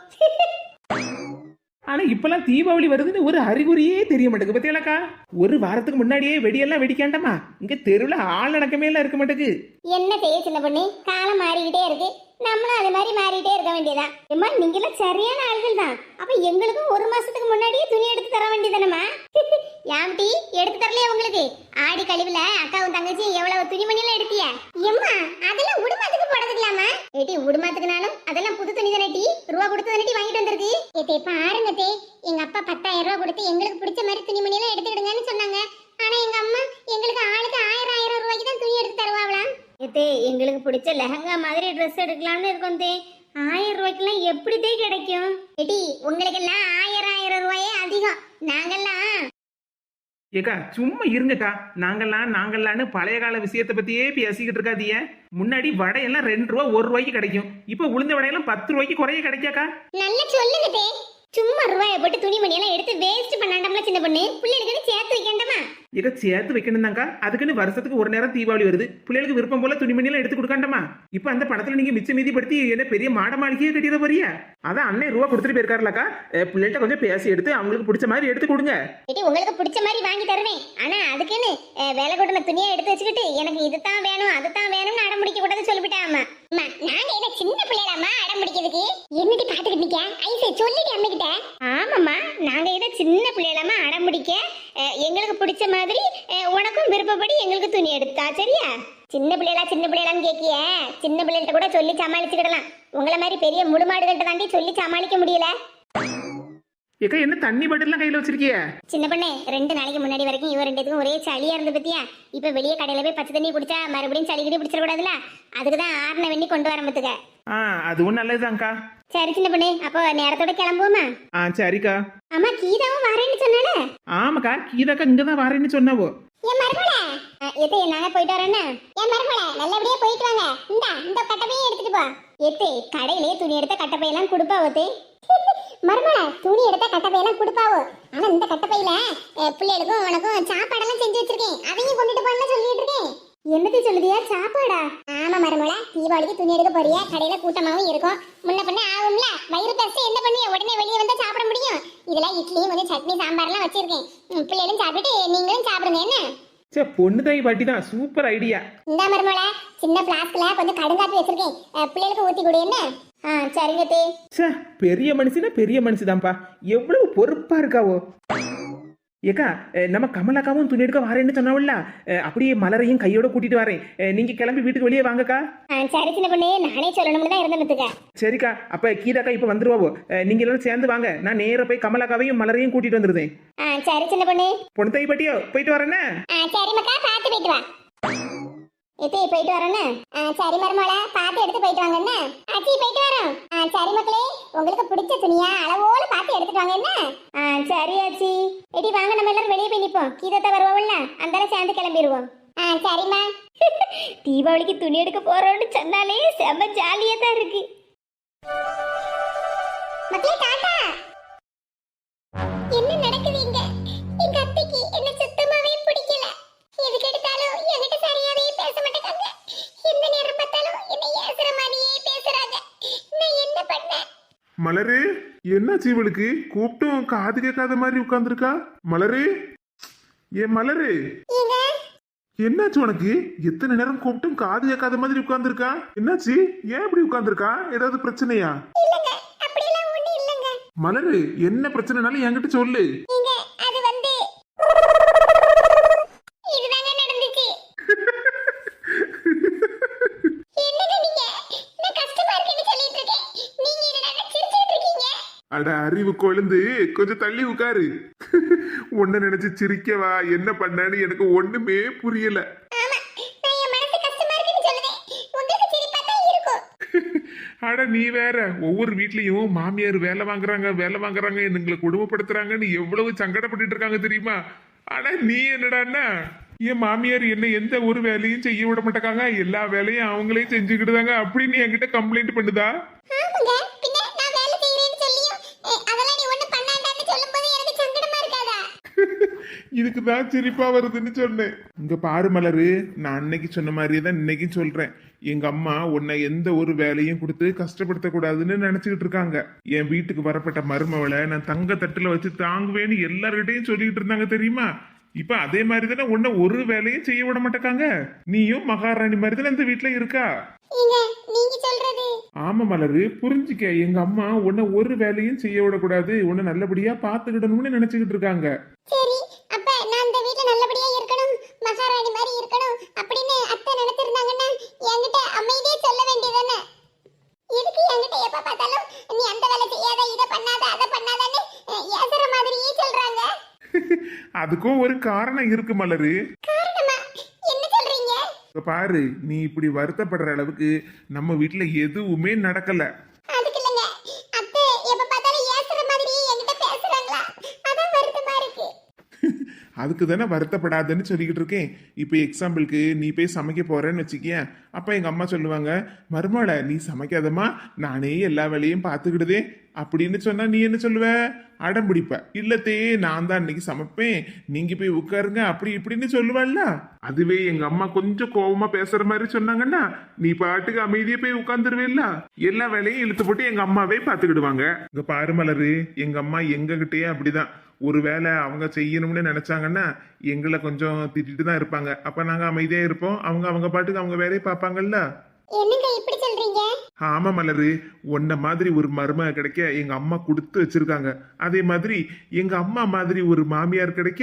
ஆனா இப்பெல்லாம் தீபாவளி வருதுன்னு ஒரு அறிகுறியே தெரிய மாட்டேங்குது பத்தியலக்கா. 1 வாரத்துக்கு முன்னாடியே வெடியெல்லாம் வெடிக்காண்டாமா இங்க தெருவில் ஆள் நடக்கமே எல்லாம் இருக்க மாட்டேங்குது. என்ன செய்ய சின்ன பொண்ணு, காலம் மாறிக்கிட்டே இருக்கு, நம்மளும் அது மாதிரி மாறிட்டே இருக்க வேண்டியதான். ஏம்மா நீங்களாம் சரியான ஆள்கள் தான். அப்ப எங்களுக்கும் 1 மாசத்துக்கு முன்னாடியே துணி எடுத்து தர வேண்டியதானம்மா. யாம்டி எடுத்து தரலையா உங்களுக்கு? ஆடி கழிவுல அக்காவும் தங்கச்சியும் எவ்வளவு துணிமணியெல்லாம் எடுத்திய? எம்மா அதெல்லாம் உடுமாத்துக்கு போடுறதுக்கலாமா? ஏட்டி உடுமாத்துக்குனாலும் அதெல்லாம் புது துணி தானே, ரூபா கொடுத்து தானே வாங்கிட்டு வந்திருக்கு. ஏத்தே பாருங்க தே, எங்க அப்பா 10,000 ரூபா கொடுத்து எங்களுக்கு பிடிச்ச மாதிரி துணிமணியெல்லாம் எடுத்துக்கிடுங்கன்னு சொன்னாங்க. ஆனா எங்க அம்மா எங்களுக்கு ஆளுக்கு 1000 ரூபாய்க்கு தான் துணி எடுத்து தருவாங்களாம். ஏத்தே எங்களுக்கு பிடிச்ச லெஹங்கா மாதிரி ட்ரெஸ் எடுக்கலாம்னு இருக்கோம் தே. 1000 ரூபாய்க்குலாம் எப்படிதே கிடைக்கும்? ஏட்டி உங்களுக்கெல்லாம் 1000 ரூபாயே அதிகம். நாங்கெல்லாம் ஏக்கா சும்மா இருங்கக்கா. நாங்கள்லான்னு பழைய கால விஷயத்தை பத்தியே பேசிக்கிட்டு இருக்காதீங்க. முன்னாடி வடையெல்லாம் 2 ரூபா 1 ரூபாய்க்கு கிடைக்கும். இப்ப உளுந்த வடையெல்லாம் 10 ரூபாய்க்கு குறைய கிடைக்காக்கா. நல்லா சொல்லுங்க தே. சும்மா ரூபாயை போட்டு துணிமணி எல்லாம் எடுத்து வேஸ்ட் பண்ணாண்டம்ல சின்ன பொண்ணு. பிள்ளைகளுக்கு சேர்த்து வைக்கண்டாமா? இதை சேர்த்து வைக்கணும் தாங்க. அதுக்குன்னு வருஷத்துக்கு ஒரு நேரம் தீபாவளி வருது, பிள்ளைகளுக்கு விருப்பம் போல துணிமணி எல்லாம் எடுத்து கொடுக்காண்டமா? இப்ப அந்த படத்துல நீங்க மிச்ச மீதி படுத்தி என்ன பெரிய மாட மாளிகையே கட்டிட போறியா? அதான் அண்ணன் ரூபா கொடுத்துட்டு போயிருக்காருலக்கா. பிள்ளைகிட்ட கொஞ்சம் பேசி எடுத்து அவங்களுக்கு பிடிச்ச மாதிரி எடுத்து கொடுங்க. உங்களுக்கு பிடிச்ச மாதிரி வாங்கி தருவேன். ஆனா அதுக்குன்னு வேலை கொட்டின துணியை எடுத்து வச்சுக்கிட்டு எனக்கு இதுதான் வேணும் அதுதான் வேணும்னு அடம் முடிக்க கூடாது சொல்லிவிட்டாமா. நாங்க என்ன சின்ன பிள்ளைலாமா அடம் முடிக்கிறதுக்கு? என்னடி பாத்துக்கிட்டு நிக்க? ஐசே சொல்லிட்டு அம்மா கிட்ட. ஆமாம்மா, நாங்க இதை சின்ன பிள்ளைலாமா அடம் முடிக்க எங்களுக்கு பிடிச்ச மாதிரி உனக்கும் விருப்பப்படி எங்களுக்கு துணி எடுத்தா சரியா? சின்ன பிள்ளைலான்னு கேக்கிய, சின்ன பிள்ளைகிட்ட கூட சொல்லி சமாளிச்சுக்கிடலாம். உங்களை மாதிரி பெரிய முடுமாடுகிட்ட தாண்டி சொல்லி சமாளிக்க முடியல. ஏக்கா என்ன தண்ணி பாட்டிலாம் கையில வச்சிருக்கிய? சின்ன பண்ணே 2 நாளைக்கு முன்னாடி வரைக்கும் இவ 2 பேத்துக்கும் ஒரே சளியா இருந்து பத்தியா. இப்ப வெளியே கடையில போய் பச்சை தண்ணி குடிச்சா மறுபடியும் சளிக்கிட்டு பிடிச்சிட கூடாதுல, அதுக்குதான் ஆறுன வெண்ணி கொண்டு வரம்பத்துக்க. அதுவும் நல்லதுதான்க்கா. சரி சின்ன பண்ணே, அப்போ நேரத்தோட கிளம்புவோமா? சரிக்கா. ஆமா கீதாவும் வரேன்னு சொன்னால. ஆமாக்கா, கீதாக்கா இங்கதான் வரேன்னு சொன்னாவோ. என் மருமகளே எத்தே நாங்க போயிட்டு வரேன்னு. என் மருமகளே நல்லபடியா போயிட்டு வாங்க. இந்த கட்டப்பையும் எடுத்துட்டு போ. எத்தே கடையிலேயே துணி எடுத்த கட்டப்பையெல்லாம் கொடுப்பாவோ? மருமகளே துணி எடுத்த கட்டப்பையெல்லாம் கொடுப்பாவோ. ஆனா இந்த கட்டப்பையில பிள்ளைகளுக்கும் உனக்கும் சாப்பாடெல்லாம் செஞ்சு வச்சிருக்கேன், அதையும் கொண்டுட்டு போன்னு சொல்லிட்டு இருக்கேன். என்னது சொல்லுதியா? சாப்பாடா? ஆமா மருமகளே, தீபாவளிக்கு துணி எடுக்க போறியா? கடையில கூட்டமாவும் இருக்கும், முன்ன பண்ண ஆகும்ல. வயிறு பசி என்ன பண்ணிய உடனே வெளியே வந்தா சாப்பிட முடியும். இதுல இட்லியும் கொஞ்சம் சட்னி சாம்பார்லாம் வச்சிருக்கேன். பிள்ளைகளும் சாப்பிட்டு நீங்களும் சாப்பிடுங்க என்ன? பொண்ணு தாய் பாட்டி தான், சூப்பர் ஐடியா. இந்த மருமகளே சின்ன பிளாஸ்க்ல கொஞ்சம் கடுங்காப்பி வச்சிருக்கேன், பிள்ளைகளுக்கு ஊத்தி கொடு என்ன? சரிங்க தே. பெரிய மனுஷனா பெரிய மனுஷதான்ப்பா, எவ்வளவு பொறுப்பா இருக்காவோ. ஏக்கா நம்ம கமலாக்காவும் துணி எடுக்க வரேன்னு சொன்னாவில்ல, அப்படியே மலரையும் கையோட கூட்டிட்டு வரேன். நீங்க கிளம்பி வீட்டுக்கு வெளியே வாங்கக்கா. சரி சின்ன பொண்ணு, நானே சொல்லணும்னு தான் இருந்தேன். சரிக்கா, அப்ப கீதாக்கா இப்ப வந்துருவாவோ. நீங்க எல்லாரும் சேர்ந்து வாங்க, நான் நேர போய் கமலாக்காவையும் மலரையும் கூட்டிட்டு வந்துருந்தேன். சரி சின்ன பொண்ணு. பொண்ணு தாய் பாட்டியோ போயிட்டு வரேன்னு. சரி மக்கா, பார்த்து போயிட்டு வா. எத்தி போயிட்டு வரேன்னு. சரி மருமகளே, பார்த்து எடுத்து போயிட்டு வாங்க என்ன? அச்சி போயிட்டு வரோம். சரி மக்களே, உங்களுக்கு பிடிச்ச துணியா அளவோட பார்த்து எடுத்துட்டு வாங்க என்ன? சரி ஆச்சி. எடி வாங்க, நம்ம எல்லாரும் வெளியே போய் நிப்போம். கீதத்தை வருவோம்ல, அந்தால சேர்ந்து கிளம்பிடுவோம். சரிம்மா. தீபாவளிக்கு துணி எடுக்க போறோம்னு சொன்னாலே செம்ம ஜாலியா தான் இருக்கு. மக்களே டாடா. என்ன நடக்குது இங்க? எங்க அத்தைக்கு என்ன சுத்தமாவே பிடிக்கல. எதுக்கு எடுத்தாலும் என்கிட்ட சரியாவே பேச மாட்டேங்காங்க. எந்த நேரம் பார்த்தாலும் என்ன ஏசுற மாதிரியே பேசுறாங்க. நான் என்ன பண்ணேன்? மலரு, என்னாச்சு இவளுக்கு? கூப்பிட்டும் காது கேட்காத மாதிரி உட்கார்ந்துருக்கா. மலரு, ஏன் மலரு, ஏங்க என்னாச்சு உனக்கு? எத்தனை நேரம் கூப்பிட்டும் காது கேட்காத மாதிரி உட்கார்ந்துருக்கா. என்னாச்சு? ஏன் இப்படி உட்கார்ந்துருக்கா? ஏதாவது பிரச்சனையா? இல்லங்க அப்படிலாம் ஒண்ணு இல்லங்க. மலரு, என்ன பிரச்சனைனாலும் என்கிட்ட சொல்லு. ஏங்க அது வந்து இதுதாங்க நடந்துச்சு. என்னங்க நீங்க? நான் கஷ்டமா இருக்குன்னு சொல்லிட்டு இருக்கேன். நீங்க என்னடா சிரிச்சிட்டு இருக்கீங்க? அட அறிவு கொழுந்து, கொஞ்சம் தள்ளி உட்காரு. ஒன்ன நினைச்சு சிரிக்கவா, என்ன பண்ணான்னு எனக்கு ஒண்ணுமே புரியல. ஆமா, நான் என் மனசு கஷ்டமா இருக்குன்னு சொல்லுவேன். உங்களுக்கு சிரிப்பா தான் இருக்கும். அட நீ வேற, ஒவ்வொரு வீட்லயும் மாமியார் வேலை வாங்குறாங்க எங்களை குடும்பப்படுத்துறாங்கன்னு எவ்வளவு சங்கடப்பட்டுட்டு இருக்காங்க தெரியுமா? ஆனா நீ என்னடான்னா, என் மாமியார் என்ன எந்த ஒரு வேலையும் செய்ய விட மாட்டாங்க, எல்லா வேலையும் அவங்களே செஞ்சுக்கிட்டுதாங்க அப்படின்னு என்கிட்ட கம்ப்ளைண்ட் பண்ணுதா? ஆமாங்க, பின்ன நான் வேலை செய்யறேன்னு சொல்லியும் அதெல்லாம் நீ ஒண்ணு பண்ணாண்டான்னு சொல்லும்போது எனக்கு சங்கடமா இருக்காதா? இதுக்குதான் சிரிப்பா வருதுன்னு சொன்னேன். இங்க பாரு மலரு, நான் அன்னைக்கு சொன்ன மாதிரியே தான் இன்னைக்கும் சொல்றேன். எங்க அம்மா உன்னை எந்த ஒரு வேலையும் கொடுத்து கஷ்டப்படுத்த கூடாதுன்னு நினைச்சுக்கிட்டு இருக்காங்க. என் வீட்டுக்கு வரப்பட்ட மருமவளை நான் தங்க தட்டுல வச்சு தாங்குவேன்னு எல்லார்கிட்டையும் சொல்லிட்டு இருந்தாங்க தெரியுமா? இப்ப அதே மாதிரி தானே உன்னை ஒரு வேலையும் செய்ய விட மாட்டேக்காங்க. நீயும் மகாராணி மாதிரி தானே இந்த வீட்டுல இருக்கா. ஏங்க நீங்க சொல்றது ஆமா மலரு, புரிஞ்சுக்க. எங்க அம்மா உன்னை ஒரு வேலையும் செய்ய விடக்கூடாது, உன்னை நல்லபடியா பாத்துக்கிடணும்னு நினைச்சுக்கிட்டு இருக்காங்க. சரி, அப்ப நான் இந்த வீட்ல நல்லபடியா இருக்கணும், மகாராணி மாதிரி இருக்கணும் அப்படின்னு அத்தை நினைச்சிருந்தாங்கன்னா என்கிட்ட அமைதியே சொல்ல வேண்டியதானே? எதுக்கு என்கிட்ட எப்ப பார்த்தாலும் நீ அந்த வேலை செய்யாத, இதை பண்ணாத, அதை பண்ணாதன்னு ஏசுற மாதிரியே சொல்றாங்க? அதுக்கும் ஒரு காரணம் இருக்கு மலரு. காரணமா? என்ன சொல்றீங்க? இப்ப பாரு, நீ இப்படி வருத்தப்படுற அளவுக்கு நம்ம வீட்டுல எதுவுமே நடக்கல. அதுக்கு இல்லைங்க, அத்தை எப்ப பார்த்தாலும் ஏசுற மாதிரியே என்கிட்ட பேசுறாங்களா, அதான் வருத்தமா இருக்கு. அதுக்கு தானே வருத்தப்படாதுன்னு சொல்லிக்கிட்டு இருக்கேன். இப்போ எக்ஸாம்பிளுக்கு நீ போய் சமைக்க போறேன்னு வச்சுக்கியேன். அப்ப எங்க அம்மா சொல்லுவாங்க, மருமகள நீ சமைக்காதம்மா, நானே எல்லா வேலையும் பார்த்துக்கிடுதே அப்படின்னு சொன்னா நீ என்ன சொல்லுவ? அடம் பிடிப்ப. இல்லத்தே, நான் தான் இன்னைக்கு சமைப்பேன், நீங்க போய் உட்காருங்க அப்படி இப்படின்னு சொல்லுவாள்ல. அதுவே எங்க அம்மா கொஞ்சம் கோபமா பேசுற மாதிரி சொன்னாங்கன்னா நீ பாட்டுக்கு அமைதியே போய் உட்கார்ந்துருவேல்ல. எல்லா வேலையும் இழுத்து போட்டு எங்க அம்மாவே பாத்துக்கிடுவாங்க. இங்க பாரு மலரு, எங்க அம்மா எங்க கிட்டயே அப்படிதான். ஒரு வேலை அவங்க செய்யணும்னு நினைச்சாங்கன்னா எங்களை கொஞ்சம் திட்டிட்டு தான் இருப்பாங்க. அப்ப நாங்க அமைதியா இருப்போம், அவங்க பாட்டுக்கு அவங்க வேலையை பார்ப்பாங்கல்ல. என்னங்க இப்படி சொல்றீங்க? ஆமா மலரு, உன்ன மாதிரி ஒரு மருமக கிடைக்க எங்க அம்மா கொடுத்து வச்சிருக்காங்க. அதே மாதிரி எங்க அம்மா மாதிரி ஒரு மாமியார் கிடைக்க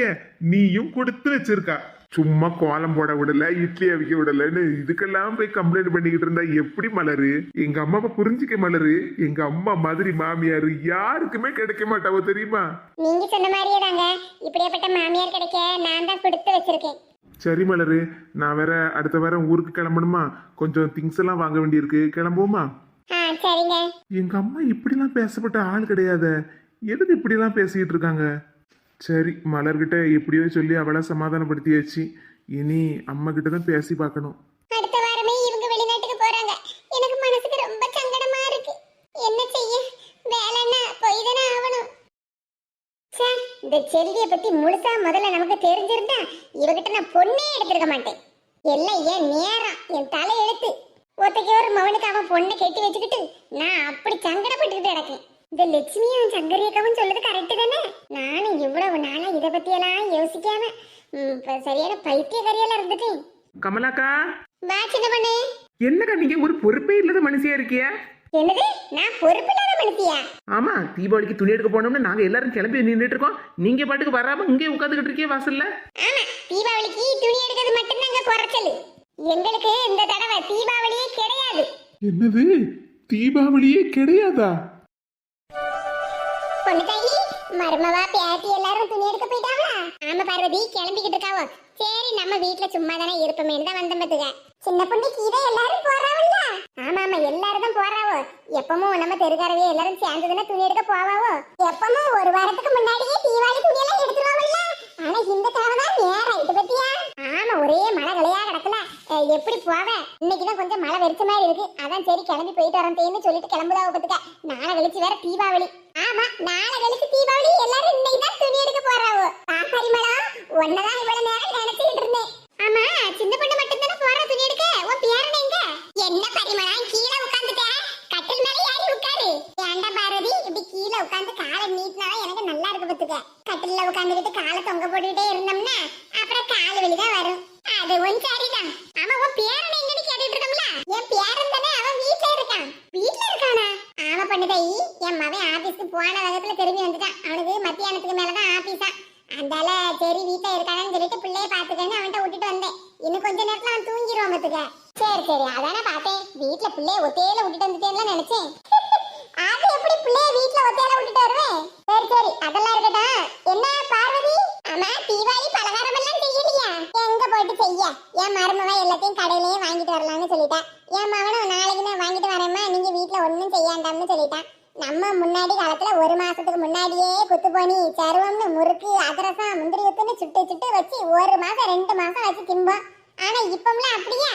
நீயும் கொடுத்து வச்சிருக்கா. சும்மா கோலம் போட விடல, இட்லி அவிக்க விடலன்னு இதுக்கெல்லாம் போய் கம்ப்ளைண்ட் பண்ணிக்கிட்டு இருந்தா எப்படி மலரு? எங்க அம்மாவை புரிஞ்சுக்க மலரு, எங்க அம்மா மாதிரி மாமியார் யாருக்குமே கிடைக்க மாட்டாவோ தெரியுமா? நீங்க சொன்ன மாதிரியே தாங்க, இப்படியாப்பட்ட மாமியார் கிடைக்க நான் தான் கொடுத்து வச்சிருக்கேன். சரி மலரு, நான் வேற அடுத்த வாரம் ஊருக்கு கிளம்பணுமா, கொஞ்சம் திங்ஸ் எல்லாம் வாங்க வேண்டியிருக்கு, கிளம்புவோமா? சரிங்க. எங்க அம்மா இப்படிலாம் பேசப்பட்ட ஆள் கிடையாது, எதுக்கு இப்படிலாம் பேசிக்கிட்டு இருக்காங்க? சரி, மலர்கிட்ட எப்படியோ சொல்லி அவளை சமாதானப்படுத்தியாச்சு. இனி அம்மா கிட்ட தான் பேசி பார்க்கணும். அடுத்த வாரமே இவங்க வெளிநாட்டுக்கு போறாங்க. எனக்கு மனசுக்கு ரொம்ப சங்கடமா இருக்கு. என்ன செய்ய, வேலைன்னா போய் தானே ஆகணும். இந்த செல்வியை பத்தி முழுசா முதல்ல நமக்கு தெரிஞ்சிருந்தா இவகிட்ட நான் பொண்ணே எடுத்திருக்க மாட்டேன். எல்லாம் என் நேரம், என் தலை எழுத்து. ஒத்தைக்கு ஒரு மவனுக்கு அவன் பொண்ணை கெட்டி வச்சுக்கிட்டு நான் அப்படி சங்கடப்பட்டுக்கிட்டு கிடக்கேன். இந்த லட்சுமியும் சங்கரியக்காவும் சொல்லுது கரெக்டு தானே? நானும் இவ்வளவு நாளா இதை பத்தியெல்லாம் யோசிக்காம சரியான பைத்தியக்காரியால இருந்துட்டேன். கமலாக்கா, வா சின்ன பொண்ணு. என்னக்கா நீங்க ஒரு பொறுப்பே இல்லாத மனுஷியா இருக்கியா? என்னது, நான் பொறுப்பில்லாத மனுஷியா? ஆமா, தீபாவளிக்கு துணி எடுக்க போனோம்னு நாங்க எல்லாரும் கிளம்பி நின்றுட்டு இருக்கோம், நீங்க பாட்டுக்கு வராம இங்கே உட்காந்துக்கிட்டு இருக்கே வாசல்ல. ஆமா, தீபாவளிக்கு துணி எடுக்கிறது மட்டும்தாங்க குறைச்சல். எங்களுக்கு இந்த தடவை தீபாவளியே கிடையாது. என்னது, தீபாவளியே கிடையாதா? பொண்ணு தாயி, மருமவா பேத்தி எல்லாரும் துணி எடுக்க போயிட்டாங்களா? ஆமா பார்வதி, கிளம்பிக்கிட்டு இருக்காவோ. சரி, நம்ம வீட்டுல சும்மா தானே இருப்போமேன்னு தான் வந்தேன் பாத்துக்க. சின்ன பொண்ணு கீதை எல்லாரும் போறாவல்ல? ஆமா ஆமா, எல்லாரும் தான் போறாவோ. எப்பவும் நம்ம தெருக்காரவே எல்லாரும் சேர்ந்துதானே துணி எடுக்க போவாவோ. எப்பவும் ஒரு வாரத்துக்கு முன்னாடியே தீபாவளி துணி எல்லாம் எடுத்துருவாங்கல்ல. ஆனா இந்த தடவை தான் நேரம் இது பத்தியா? ஆமா, ஒரே மழை கலையா கிடக்கல, எப்படி போவ? இன்னைக்குதான் கொஞ்சம் மழை வெறிச்ச மாதிரி இருக்கு, அதான் சரி கிளம்பி போயிட்டு வரேன்னு சொல்லிட்டு கிளம்புதா பத்துக்க. நாளை கழிச்சு வேற தீபாவளி. ஆமா, நாளை கழிச்சு தீபாவளி, எல்லாரும் இன்னைக்கு தான் துணி எடுக்க போறாவோ. பாரிமளா, ஒன்னதான் இவ்வளவு நேரம் நினைச்சுக்கிட்டு இருந்தேன். ஆமா, சின்ன பொண்ணு மட்டும் தானே போற துணி எடுக்க, உன் பேரன் எங்க? என்ன பரிமளா, கீழே உட்காந்துட்ட, கட்டில் மேல ஏறி உட்காரு. ஏண்டா பாரதி, இப்படி கீழே உட்காந்து காலை நீட்டினாதான் எனக்கு நல்லா இருக்கு பத்துக்க. கட்டில உட்காந்துக்கிட்டு காலை தொங்க போட்டுக்கிட்டே இருந்தோம்னா என் பேரன் தானே, அவன் வீட்ல இருக்கான். வீட்ல இருக்கானா? ஆமா பொண்ணு தாயி, என் மகன் ஆபீஸ்க்கு போன வேகத்துல திரும்பி வந்துட்டான். அவனுக்கு மத்தியானத்துக்கு மேலதான் ஆபீஸா. அந்தால சரி வீட்ல இருக்கானு சொல்லிட்டு பிள்ளைய பாத்துக்கன்னு அவன்கிட்ட விட்டுட்டு வந்தேன். இன்னும் கொஞ்ச நேரத்துல அவன் தூங்கிடுவான் பாத்துக்க. சரி சரி, அதானே பார்த்தேன். வீட்ல பிள்ளைய ஒத்தையில விட்டுட்டு வந்துட்டேன்னு நினைச்சேன். அது எப்படி பிள்ளைய வீட்ல ஒத்தையில விட்டுட்டு வருவேன்? சரி சரி, அதெல்லாம் இருக்கட்டும். என்ன பார்வதி, அம்மா தீபாவளி பலகாரம் எல்லாம் செய்யலையா? எங்க போயிட்டு செய்ய? என் மருமவன் எல்லாத்தையும் கடையிலேயே வாங்கிட்டு வரலாம்னு சொல்லிட்டான். என் மகனும் நாளைக்கு நான் வாங்கிட்டு வரேம்மா, நீங்க வீட்ல ஒண்ணும் செய்யாண்டாம்னு சொல்லிட்டான். நம்ம முன்னாடி காலத்துல 1 மாசத்துக்கு முன்னாடியே குத்து போனி சருவம்னு முறுக்கு அதிரசம் முந்திரி ஊத்துன்னு சுட்டு சுட்டு வச்சு 1 மாசம் 2 மாசம் வச்சு திம்போம். ஆனா இப்பம்லாம் அப்படியா?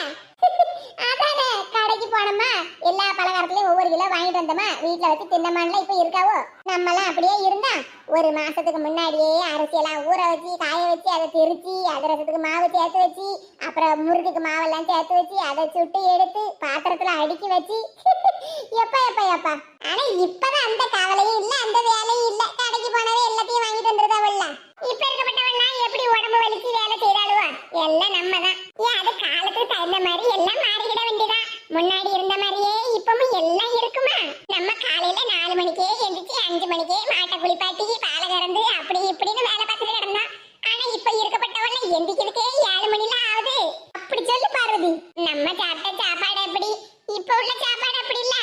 அதானே, கடைக்கு போனோமா எல்லா பலகாரத்துலயும் ஒவ்வொரு கிலோ வாங்கிட்டு வந்தோமா வீட்டுல வச்சு தின்னமான்ல இப்ப இருக்காவோ? நம்மலாம் அப்படியே இருந்தா 1 மாசத்துக்கு முன்னாடியே அரிசியெல்லாம் ஊற வச்சு காய வச்சு அதை திரிச்சு அதிரசத்துக்கு மாவு சேர்த்து வச்சு அப்புறம் முறுக்குக்கு மாவெல்லாம் சேர்த்து வச்சு அதை சுட்டு எடுத்து பாத்திரத்துல அடுக்கி வச்சு எப்பா எப்பா எப்பா. ஆனா இப்பதான் அந்த கவலையும் இல்ல, அந்த வேலையும் இல்ல. கடைக்கு போனவே எல்லாத்தையும் வாங்கிட்டு வந்துருதாவல்ல. இப்ப இருக்கப்பட்டவெல்லாம் எப்படி உடம்பு வலிச்சு வேலை செய்யறாளுவா? எல்லாம் நம்ம தான். ஏன் அது காலத்துக்கு தகுந்த மாதிரி எல்லாம் மாறிக்கிட வேண்டியதான். முன்னாடி இருந்த மாதிரியே இப்பவும் எல்லாம் இருக்குமா? நம்ம காலையில 4 மணிக்கே எந்திரிச்சு 5 மணிக்கே மாட்டை குளிப்பாட்டி பாலை கறந்து அப்படி இப்படின்னு வேலை பார்த்துட்டு கிடந்தோம். ஆனா இப்ப இருக்கப்பட்டவெல்லாம் எந்திரிக்கிறதுக்கே 7 மணிலாம் ஆகுது. அப்படி சொல்லு பார்வதி. நம்ம சாப்பிட்ட சாப்பாடு எப்படி? இப்ப உள்ள சாப்பாடு அப்படி இல்ல.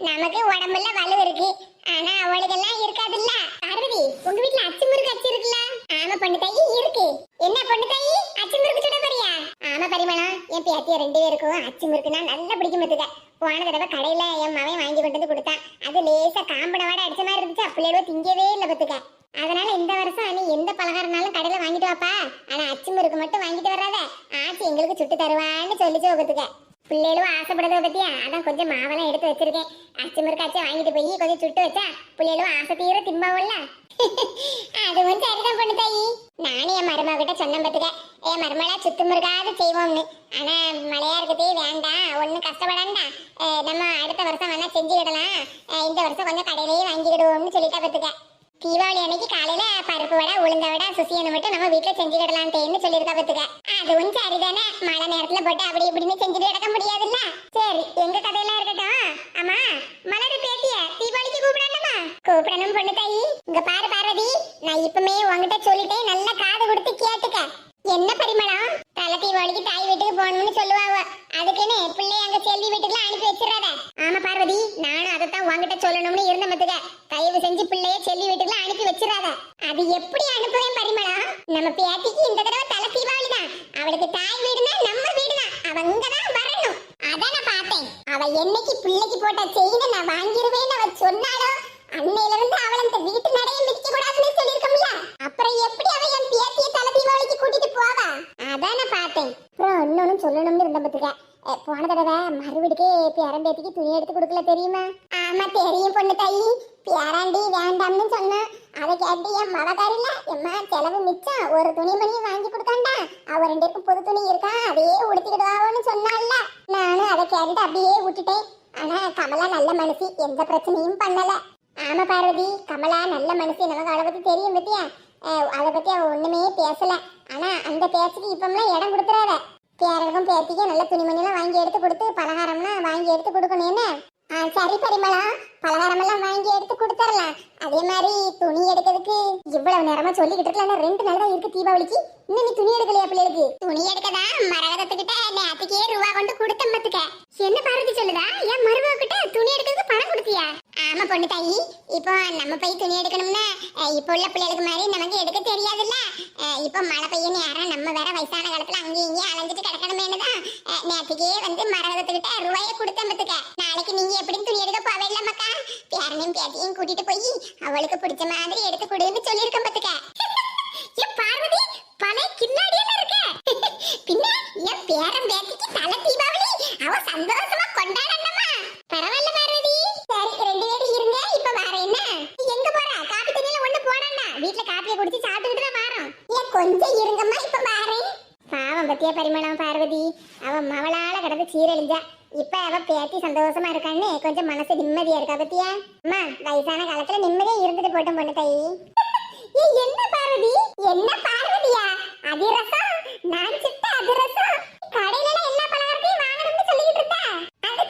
நமக்கு உடம்புல வலு இருக்கு, ஆனா அவளுக்கெல்லாம் இருக்காதுல்ல. பார்வதி, உங்க வீட்டுல அச்சு முறுக்கு அச்சு இருக்குல்ல? ஆமா பொண்ணு தாயி இருக்கு. என்ன பொண்ணு தாயி, அச்சு முறுக்கு சுட போறியா? ஆமா பரிமளம், என் பேத்திய 2 பேருக்கும் அச்சு முறுக்குனா நல்லா பிடிக்கும் பாத்துக்க. போன தடவை கடையில என் மகன் வாங்கி கொண்டு வந்து கொடுத்தான். அது லேசா காம்பன வாட அடிச்ச மாதிரி இருந்துச்சு. பிள்ளையோட திங்கவே இல்லை பாத்துக்க. அதனால இந்த வருஷம் நீ எந்த பலகாரம்னாலும் கடையில வாங்கிட்டு வாப்பா. ஆனா அச்சு முறுக்கு மட்டும் வாங்கிட்டு வராத. ஆச்சி எங்களுக்கு சுட்டு தருவான்னு சொல்லிச்சு பாத்துக்க. பிள்ளைகளும் ஆசைப்படுறத பத்தியா, அதான் கொஞ்சம் மாவெல்லாம் எடுத்து வச்சிருக்கேன். அச்சு முறுக்காச்சும் வாங்கிட்டு போய் கொஞ்சம் சுட்டு வச்சா பிள்ளைகளும் ஆசை தீர திம்பாவும்ல. அதுவும் சரிதான் பொண்ணு தாயி. நானும் என் மருமக கிட்ட சொன்னேன் பாத்துக்க, என் மருமலா சுத்து முறுக்காவது செய்வோம்னு. ஆனா மழையா இருக்கதே வேண்டாம், ஒன்னும் கஷ்டப்படாண்டா, நம்ம அடுத்த வருஷம் வேணா செஞ்சுக்கிடலாம், இந்த வருஷம் கொஞ்சம் கடையிலேயே வாங்கிக்கிடுவோம்னு சொல்லிட்டா பாத்துக்க. தீபாவளி அன்னைக்கு காலையில பருப்பு வடை உளுந்த வடை சுசியனை மட்டும் நம்ம வீட்டுல செஞ்சுக்கிடலான்ட்டேன்னு சொல்லியிருக்கா பாத்துக்க. அதுவும் சரிதானே, மழை நேரத்துல போட்டு அப்படி இப்படின்னு செஞ்சுட்டு கிடக்க முடியாதுல்ல. சரி, எங்க கதையெல்லாம் இருக்கட்டும். ஆமா, மலரு பேத்திய தீபாவளிக்கு கூப்பிடணுமா? கூப்பிடணும் பொண்ணு தாயி. இங்க பாரு பார்வதி, நான் இப்பமே உங்ககிட்ட சொல்லிட்டேன், நல்லா காது கொடுத்து கேட்டுக்க. என்ன பரிமளம், தலை தீபாவளிக்கு தாய் வீட்டுக்கு போகணும்னு சொல்லுவாங்க. அதுக்குன்னு பிள்ளைய அங்க செல்வி வீட்டுக்குலாம் அனுப்பி வச்சிடாத. ஆமா பார்வதி, நானும் அதைத்தான் உங்ககிட்ட சொல்லணும்னு இருந்த மத்துக்க. தயவு செஞ்சு பிள்ளைய செல்வி வீட்டுக்குலாம் அனுப்பி வச்சிடாத. அது எப்படி அனுப்புவேன் பரிமளம்? நம்ம பேத்திக்கு இந்த தடவை தலை தீபாவளி தான். அவளுக்கு தாய் வீடுனா நம்ம வீடுதான், அவங்கதான் வரணும். அதான் நான் பார்த்தேன். அவ என்னைக்கு பிள்ளைக்கு போட்ட செயினை நான் வாங்கிருவேன்னு அவ சொன்னாலும் அன்னையில இருந்து அவளை இந்த வீட்டு நடையை மிதிக்க கூடாதுன்னு சொல்லிருக்கோம்ல. அப்புறம் எப்படி அவ என் பேத்திய தலை தீபாவளிக்கு கூட்டிட்டு போவா? அதான் நான் பார்த்தேன். அப்புறம் இன்னொன்னு சொல்லணும்னு இருந்த பத்துக்க, போன தடவை மறுவீடுக்கு பேரம்பேத்திக்கு துணி எடுத்து கொடுக்கல தெரியுமா? ஆமா தெரியும் பொண்ணு தாயி. பேராண்டி வேண்டாம்னு சொன்னா அதை கேட்டு என் மவகாரில எம்மா செலவு மிச்சம், ஒரு துணி மணி வாங்கி கொடுத்தாண்டா. அவ 2 பேருக்கும் புது துணி இருக்கா, அதையே உடுத்திக்கிடுவான்னு சொன்னால. நானும் அதை கேட்டுட்டு அப்படியே விட்டுட்டேன். ஆனா கமலா நல்ல மனசு, எந்த பிரச்சனையும் பண்ணல. ஆமா பார்வதி, கமலா நல்ல மனசு, நமக்கு அவளை பத்தி தெரியும் பத்தியா. அதை பத்தி அவ ஒண்ணுமே பேசல. ஆனா அந்த பேச்சுக்கு இப்பம்லாம் இடம் கொடுத்துறாத. பேரனுக்கும் பேத்திக்கும் நல்ல துணிமணிலாம் வாங்கி எடுத்து கொடுத்து பலகாரம்லாம் வாங்கி எடுத்து கொடுக்கணும். என்ன? சரி பரிமளா, பலகாரம் எல்லாம் வாங்கி எடுத்து கொடுத்துடலாம். அதே மாதிரி துணி எடுக்கிறதுக்கு இவ்வளவு நேரமா சொல்லிக்கிட்டு இருக்கலாம். 2 நாள் தான் இருக்கு தீபாவளிக்கு, இன்னும் நீ துணி எடுக்கலையா பிள்ளைகளுக்கு? துணி எடுக்கதான் மரகதத்துக்கிட்ட நேற்றுக்கே ரூபா கொண்டு கொடுத்த மத்துக்க. என்ன பார்வதி சொல்லுதா, என் மருமக கிட்ட துணி எடுக்கிறதுக்கு பணம் கொடுத்தியா? ஆமா பொண்ணு தாயி, இப்போ நம்ம போய் துணி எடுக்கணும்னா இப்போ உள்ள பிள்ளைகளுக்கு மாதிரி நமக்கு எடுக்க தெரியாதுல்ல. இப்போ மழை பெய்யும் நேரம், நம்ம வேற வயசான காலத்துல அங்கேயும் இங்கேயும் அலைஞ்சிட்டு கிடக்கணுமேனுதான் நேற்றுக்கே வந்து மரகதத்துக்கிட்ட ரூபாயை கொடுத்த மத்துக்க. நாளைக்கு நீங்க எப்படி துணி எடுக்க போவே இல்ல மக்கா? பேரனையும் பேத்தியையும் கூட்டிட்டு போய் அவளுக்கு பிடிச்ச மாதிரி எடுத்து கொடுன்னு சொல்லியிருக்கேன் பத்துக்க. என் பார்வதி பழைய கில்லாடியில இருக்க. பின்ன என் பேரன் பேத்திக்கு தலை தீபாவளி அவ சந்தோஷமா கொண்டாடணுமா? பரவாயில்ல பார்வதி. சரி 2 பேரும் இருங்க, இப்ப வர. என்ன எங்க போற? காப்பி தண்ணியில ஒண்ணு போடாண்டா, வீட்டுல காப்பியை குடிச்சு சாப்பிட்டுக்கிட்டு தான் வரோம். ஏன் கொஞ்சம் இருங்கம்மா, இப்ப வரேன். பாவம் பத்தியா பரிமளம் பார்வதி, அவ மவளால கிடந்து சீரழிஞ்சா. இப்ப அவ பேத்தி சந்தோஷமா இருக்கான்னு கொஞ்சம் மனசு நிம்மதியா இருக்கா பத்தியா. அம்மா வயசான காலத்துல நிம்மதியா இருந்துட்டு போட்டும் பொண்ணு தாயி. என்ன பார்வதி, என்ன பார்வதியா? அதிரசம், நான் சுட்ட அதிரசம், கடையில எல்லா பலகாரத்தையும் வாங்கணும்னு சொல்லிட்டு இருந்தா. அத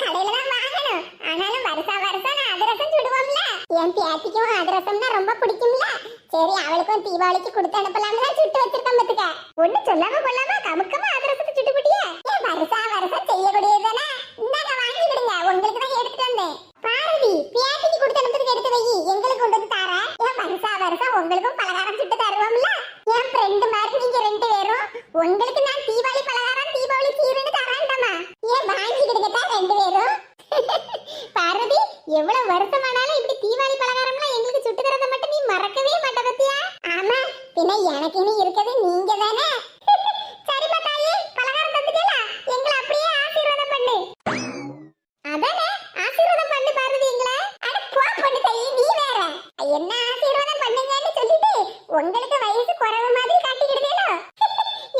என் பேத்திக்கும் அதிரசம்னா ரொம்ப பிடிக்கும்ல. சரி அவளுக்கும் தீபாவளிக்கு கொடுத்து அனுப்பலாம்னு தான் சுட்டு வச்சிருக்கேன் பத்துக்க. ஒண்ணு சொல்லாம கொள்ளாம கமுக்கமா அதிரசத்தை சுட்டு பிடியே. வருஷா வருஷம் செய்யக்கூடியதுதானே. இந்தாங்க வாங்கிடுங்க, உங்களுக்கு தான் எடுத்துட்டு வந்தேன். பாரதி பேத்திக்கு கொடுத்து அனுப்புறதுக்கு எடுத்து வை, எங்களுக்கு கொண்டு வந்து தார. வருஷா வருஷம் உங்களுக்கும் பலகாரம் சுட்டு தருவோம்ல. என் ஃப்ரெண்டு மாதிரி நீங்க ரெண்டு பேரும். உங்களுக்கு நான் தீபாவளி பலகாரம் தீபாவளி சீருன்னு தரேன்டாமா. வாங்கிடுங்க ரெண்டு பேரும். பாரதி எவ்வளவு வருஷமானாலும் இப்படி தீபாவளி பலகாரம்லாம் எங்களுக்கு சுட்டு தரத மட்டும் நீ மறக்கவே மாட்ட பத்தியா? ஆமா, பின்ன எனக்கு இனி இருக்கிறது நீங்க தானே. சரிம்மா தாயே, பலகாரம் தந்துட்டேல, எங்களை அப்படியே ஆசீர்வாதம் பண்ணு. அதானே ஆசீர்வாதம் பண்ணு பாரதி எங்களை. அட போ பண்ணு தாயே, நீ வேற என்ன ஆசீர்வாதம் பண்ணுங்கன்னு சொல்லிட்டு உங்களுக்கு வயசு குறைவு மாதிரி காட்டிக்கிடுதேனோ.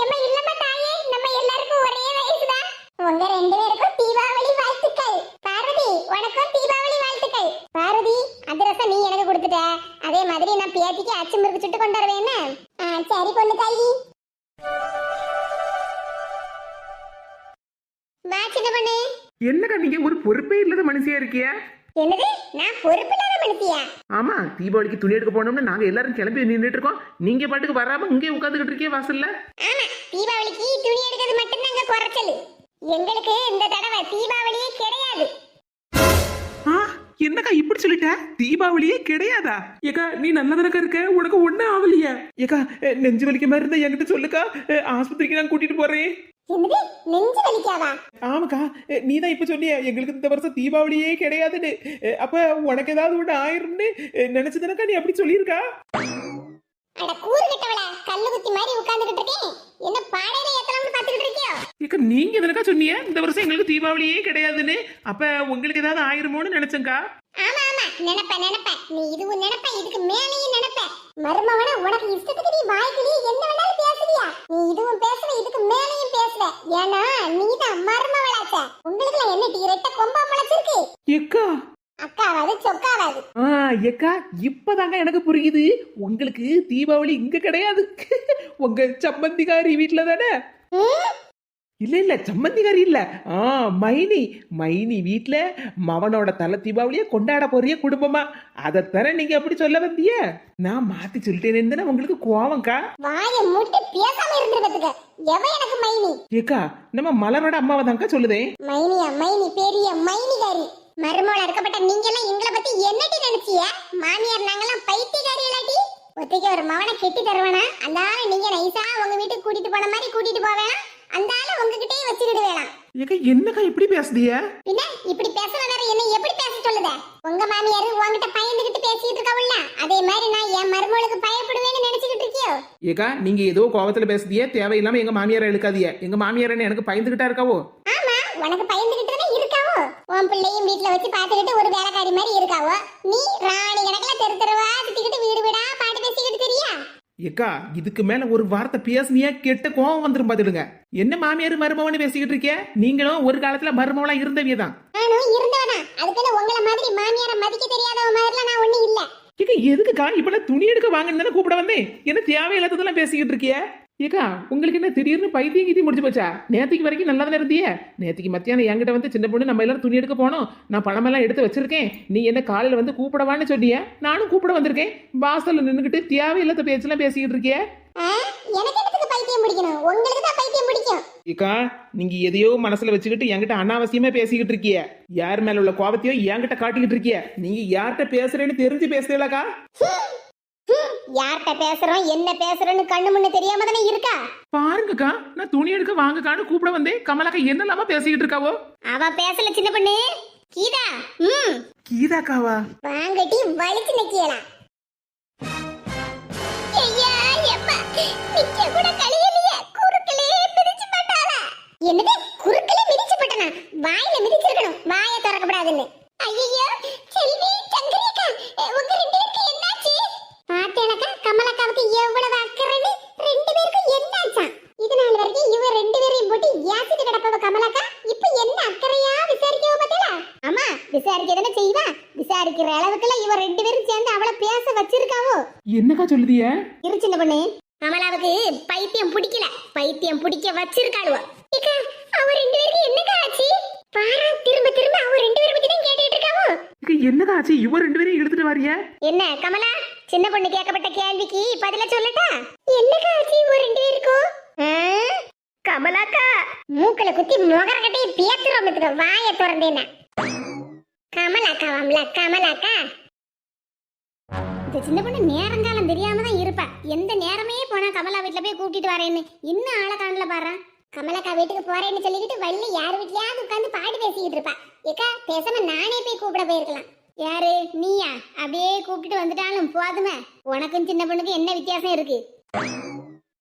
எம்மா இல்லம்மா தாயே, நம்ம எல்லாருக்கும் ஒரே வயசுதான். உங்க ரெண்டு பேருக்கும் தீபாவளி வாழ்த்துக்கள். பாரதி உனக்கும் தீபாவளி வாழ்த்துக்கள். பாரதி அதிரசம் நீ எனக்கு கொடுத்துட்ட, அதே மாதிரி நான் பேத்திக்கு அச்சு முறுக்கு சுட்டு கொண்டு வருவேன்னு. சரி பொண்ணு தாயி. வா சின்ன பொண்ணு. என்னக்கா நீங்க ஒரு பொறுப்பே இல்லாத மனுஷியா இருக்கிய? என்னது, நான் பொறுப்பில்லாத மனுஷியா? ஆமா, தீபாவளிக்கு துணி எடுக்க போனோம்னு நாங்க எல்லாரும் கிளம்பி நின்றுட்டு இருக்கோம். நீங்க பாட்டுக்கு வராம இங்கே உட்காந்துக்கிட்டு இருக்கே வாசல்ல. ஆமா, தீபாவளிக்கு துணி எடுக்கிறது மட்டும் தான் குறைச்சல். எங்களுக்கு இந்த தடவை தீபாவளியே கிடையாது. என்னக்கா இப்படி சொல்லிட்ட? தீபாவளியே கிடையாதா? ஏக்கா நீ நல்லதானக்கா இருக்க, உனக்கு ஒண்ணும் ஆகலையா? ஏக்கா நெஞ்சு வலிக்க மாதிரி இருந்தா என்கிட்ட சொல்லுக்கா, ஆஸ்பத்திரிக்கு நான் கூட்டிட்டு போறேன். என்னது, நெஞ்சு வலிக்காதா? ஆமாக்கா, நீ தான் இப்ப சொன்னிய எங்களுக்கு இந்த வருஷம் தீபாவளியே கிடையாதுன்னு. அப்ப உனக்கு ஏதாவது ஒண்ணு ஆயிரும்னு நினைச்சதுனக்கா நீ அப்படி சொல்லியிருக்கா? அட கூறு கிட்டவள, கல்லு குத்தி மாதிரி உட்கார்ந்துகிட்டு இருக்கேன். என்ன பாடையில ஏத்தலாம்னு பாத்துக்கிட்டு இருக்கியோ? ஏக்கா நீங்க எதனக்கா சொன்னீங்க இந்த வருஷம் எங்களுக்கு தீபாவளியே கிடையாதுன்னு? அப்ப உங்களுக்கு ஏதாவது ஆயிருமோன்னு நினைச்சேங்க்கா. ஆமா ஆமா, நினைப்ப நீ இதுவும் நினைப்ப, இதுக்கு மேலேயும் நினைப்ப. மருமவன உனக்கு இஷ்டத்துக்கு நீ வாய்க்கிலேயே என்ன வேணாலும் பேசுறியா? நீ இதுவும் பேசுற, இதுக்கு மேலேயும் பேசுற. ஏன்னா நீ தான் மருமவளாச்ச. உங்களுக்கு என்ன டீ ரெட்ட கொம்பா முளைச்சிருக்கு? ஏக்கா அக்காவாது சொக்காவாது. ஏக்கா இப்பதாங்க எனக்கு புரியுது, உங்களுக்கு தீபாவளி இங்க கிடையாது. உங்க சம்மந்திகாரி வீட்டுல தானே? இல்ல இல்ல சம்மந்திகாரி இல்ல, மைனி வீட்டுல மவனோட தலை தீபாவளிய கொண்டாட போறிய குடும்பமா. அதத்தானே நீங்க அப்படி சொல்ல வந்திய? நான் மாத்தி சொல்லிட்டேன்னு உங்களுக்கு கோவம்க்கா. வாய மூட்டு பேசாம இருந்துருக்கிறதுக்கு எவ எனக்கு மைனி? ஏக்கா நம்ம மலரோட அம்மாவை தான்க்கா சொல்லுதேன். மைனியா? மைனி பெரிய மைனிகாரி. மருமோள இருக்கப்பட்ட நீங்க எல்லாம் எங்களை பத்தி என்னடி நினைச்சிய? மாமியார் நாங்கெல்லாம் பைத்தியக்காரி இல்லாட்டி ஒத்திக்கு ஒரு மவனை கெட்டி தருவானா? அந்த ஆளை நீங்க நைசா உங்க வீட்டுக்கு கூட்டிட்டு போன மாதிரி கூட்டிட்டு போவேனா? அந்த ஆளை உங்ககிட்டே வச்சுக்கிட்டு வேணாம். ஏக்கா என்னக்கா இப்படி பேசுதிய? பின்ன இப்படி பேசுற வேற என்ன எப்படி பேச சொல்லுத? உங்க மாமியார் உங்ககிட்ட பயந்துகிட்டு பேசிட்டு இருக்கவுல்ல, அதே மாதிரி நான் என் மருமோளுக்கு பயப்படுவேன்னு நினைச்சுக்கிட்டு இருக்கியோ? ஏக்கா நீங்க ஏதோ கோவத்துல பேசுதிய, தேவையில்லாம எங்க மாமியாரை இழுக்காதிய. எங்க மாமியார் எனக்கு பயந்துகிட்டா இருக்காவோ? ஆமா, உனக்கு பயந்துகிட்டு தானே இருக்காவோ. உன் பிள்ளையும் வீட்டுல வச்சு பாத்துக்கிட்டு ஒரு வேலைக்காரி மாதிரி இருக்காவோ. நீ ராணி கணக்குல தெரு தெருவா சுத்திக்கிட்டு வீடு வீடா பாட்டு பேசிக்கிட்டு தெரியா? ஏக்கா இதுக்கு மேல ஒரு வார்த்தை பேசுனியா கெட்ட கோவம் வந்துரும் பாத்துடுங்க. என்ன மாமியார் மருமவன்னு பேசிக்கிட்டு இருக்கிய? நீங்களும் ஒரு காலத்துல மருமவளா இருந்தவியதான். நானும் இருந்தவதான். அதுக்குன்னு உங்களை மாதிரி மாமியார மதிக்க தெரியாதவ மாதிரிலாம் நான் ஒண்ணு இல்ல. ஏக்கா எதுக்குக்கா இப்ப துணி எடுக்க வாங்கன்னு கூப்பிட வந்தேன்? என்ன தேவையில்லாததெல்லாம் பேசிக்கிட்டு இருக்கிய? ஏக்கா உங்களுக்கு என்ன திடீர்னு பைத்தியம் கீதி முடிச்சு போச்சா? நேத்திக்கு வரைக்கும் நல்லா தானே இருந்திய? நேத்திக்கு மத்தியானம் என்கிட்ட வந்து சின்ன பொண்ணு நம்ம எல்லாரும் துணி எடுக்க போனோம், நான் பழமெல்லாம் எடுத்து வச்சிருக்கேன், நீ என்ன காலையில வந்து கூப்பிடவான்னு சொன்னிய. நானும் கூப்பிட வந்திருக்கேன். வாசல்ல நின்னுகிட்டு தேவையில்லாத பேச்செல்லாம் பேசிக்கிட்டு இருக்கிய. எனக்கு எதுக்கு பைத்தியம் பிடிக்கணும்? உங்களுக்கு தான் பைத்தியம் பிடிக்கும். ஏக்கா நீங்க எதையோ மனசுல வச்சுக்கிட்டு என்கிட்ட அனாவசியமா பேசிக்கிட்டு இருக்கிய. யார் மேல உள்ள கோபத்தையோ என்கிட்ட காட்டிக்கிட்டு இருக்கிய. நீங்க யார்கிட்ட பேசுறேன்னு தெரிஞ்சு பேசுறீங்களாக்கா? யார்கிட்ட பேசுறோம் என்ன பேசுறோன்னு கண்ணு முன்ன தெரியாம தானே இருக்கா? பாருங்கக்கா நான் துணி எடுக்க வாங்கக்கான்னு கூப்பிட வந்தேன். கமலாக்கா என்னெல்லாமா பேசிக்கிட்டு இருக்காவோ? அவ பேசல சின்ன பொண்ணு. கீதா கீதாக்காவா? வாங்கட்டி வலிச்சு நிக்கலாம். ஐயா எம்மா, நிக்க கூட கழியலையே, குறுக்கலே மிதிச்சு போட்டாளா? என்னது குறுக்கலே மிதிச்சு போட்டனா? வாயில மிதிச்சிருக்கணும், வாயை திறக்கப்படாதுன்னு. ஐயோ செல்வி சங்கரிக்கா, உங்க ரெண்டு பேருக்கு என்னாச்சு? பாத்தேனக்கா கமலக்காவுக்கு எவ்வளவு அக்கறைன்னு. ரெண்டு பேருக்கும் என்னாச்சா? இது நாள் வரைக்கும் இவ ரெண்டு பேரையும் போட்டு ஏசிட்டு கிடப்பவ கமலக்கா இப்ப என்ன அக்கறையா விசாரிக்கவ பார்த்தல? ஆமா விசாரிக்கதானே செய்வா. விசாரிக்கிற அளவுக்குலாம் இவ ரெண்டு பேரும் சேர்ந்து அவளை பேச வச்சிருக்காவோ? என்னக்கா சொல்லுதிய? இரு சின்ன பொண்ணு, கமலாவுக்கு பைத்தியம் பிடிக்கல, பைத்தியம் பிடிக்க வச்சிருக்காளுவ. ஏக்கா அவ ரெண்டு பேருக்கு என்னக்கா ஆச்சு? பாரா திரும்ப திரும்ப அவ ரெண்டு பேரை பத்தி தான் கேட்டுட்டு இருக்காவோ. என்னக்கா ஆச்சு? இவ 2 பேரையும் இழுத்துட்டு வாரிய? என்ன கமலா, சின்ன பொண்ணு கேட்கப்பட்ட கேள்விக்கு பதில சொல்லட்டா? என்னக்கா ஆச்சு இவ 2 பேருக்கும்? கமலாக்கா, மூக்கல குத்தி முகர கட்டி பேத்துறோம், வாய திறந்தேன. கமலாக்கா வாம்ல, கமலாக்கா. இந்த சின்ன பொண்ணு நேரங்காலம் தெரியாம தான் இருப்பா. எந்த நேரமே போனா கமலா வீட்டுல போய் கூட்டிட்டு வரேன்னு இன்னும் ஆளை காணல பாரு. கமலாக்கா வீட்டுக்கு போறேன்னு சொல்லிக்கிட்டு வள்ளி யார் வீட்லயாவது உட்காந்து பாட்டு பேசிக்கிட்டு இருப்பா. ஏக்கா பேசாம நானே போய் கூப்பிட போயிருக்கலாம். யாரு நீயா? அப்படியே கூப்பிட்டு வந்துட்டாலும் போதுமே. உனக்கும் சின்ன பொண்ணுக்கு என்ன வித்தியாசம் இருக்கு?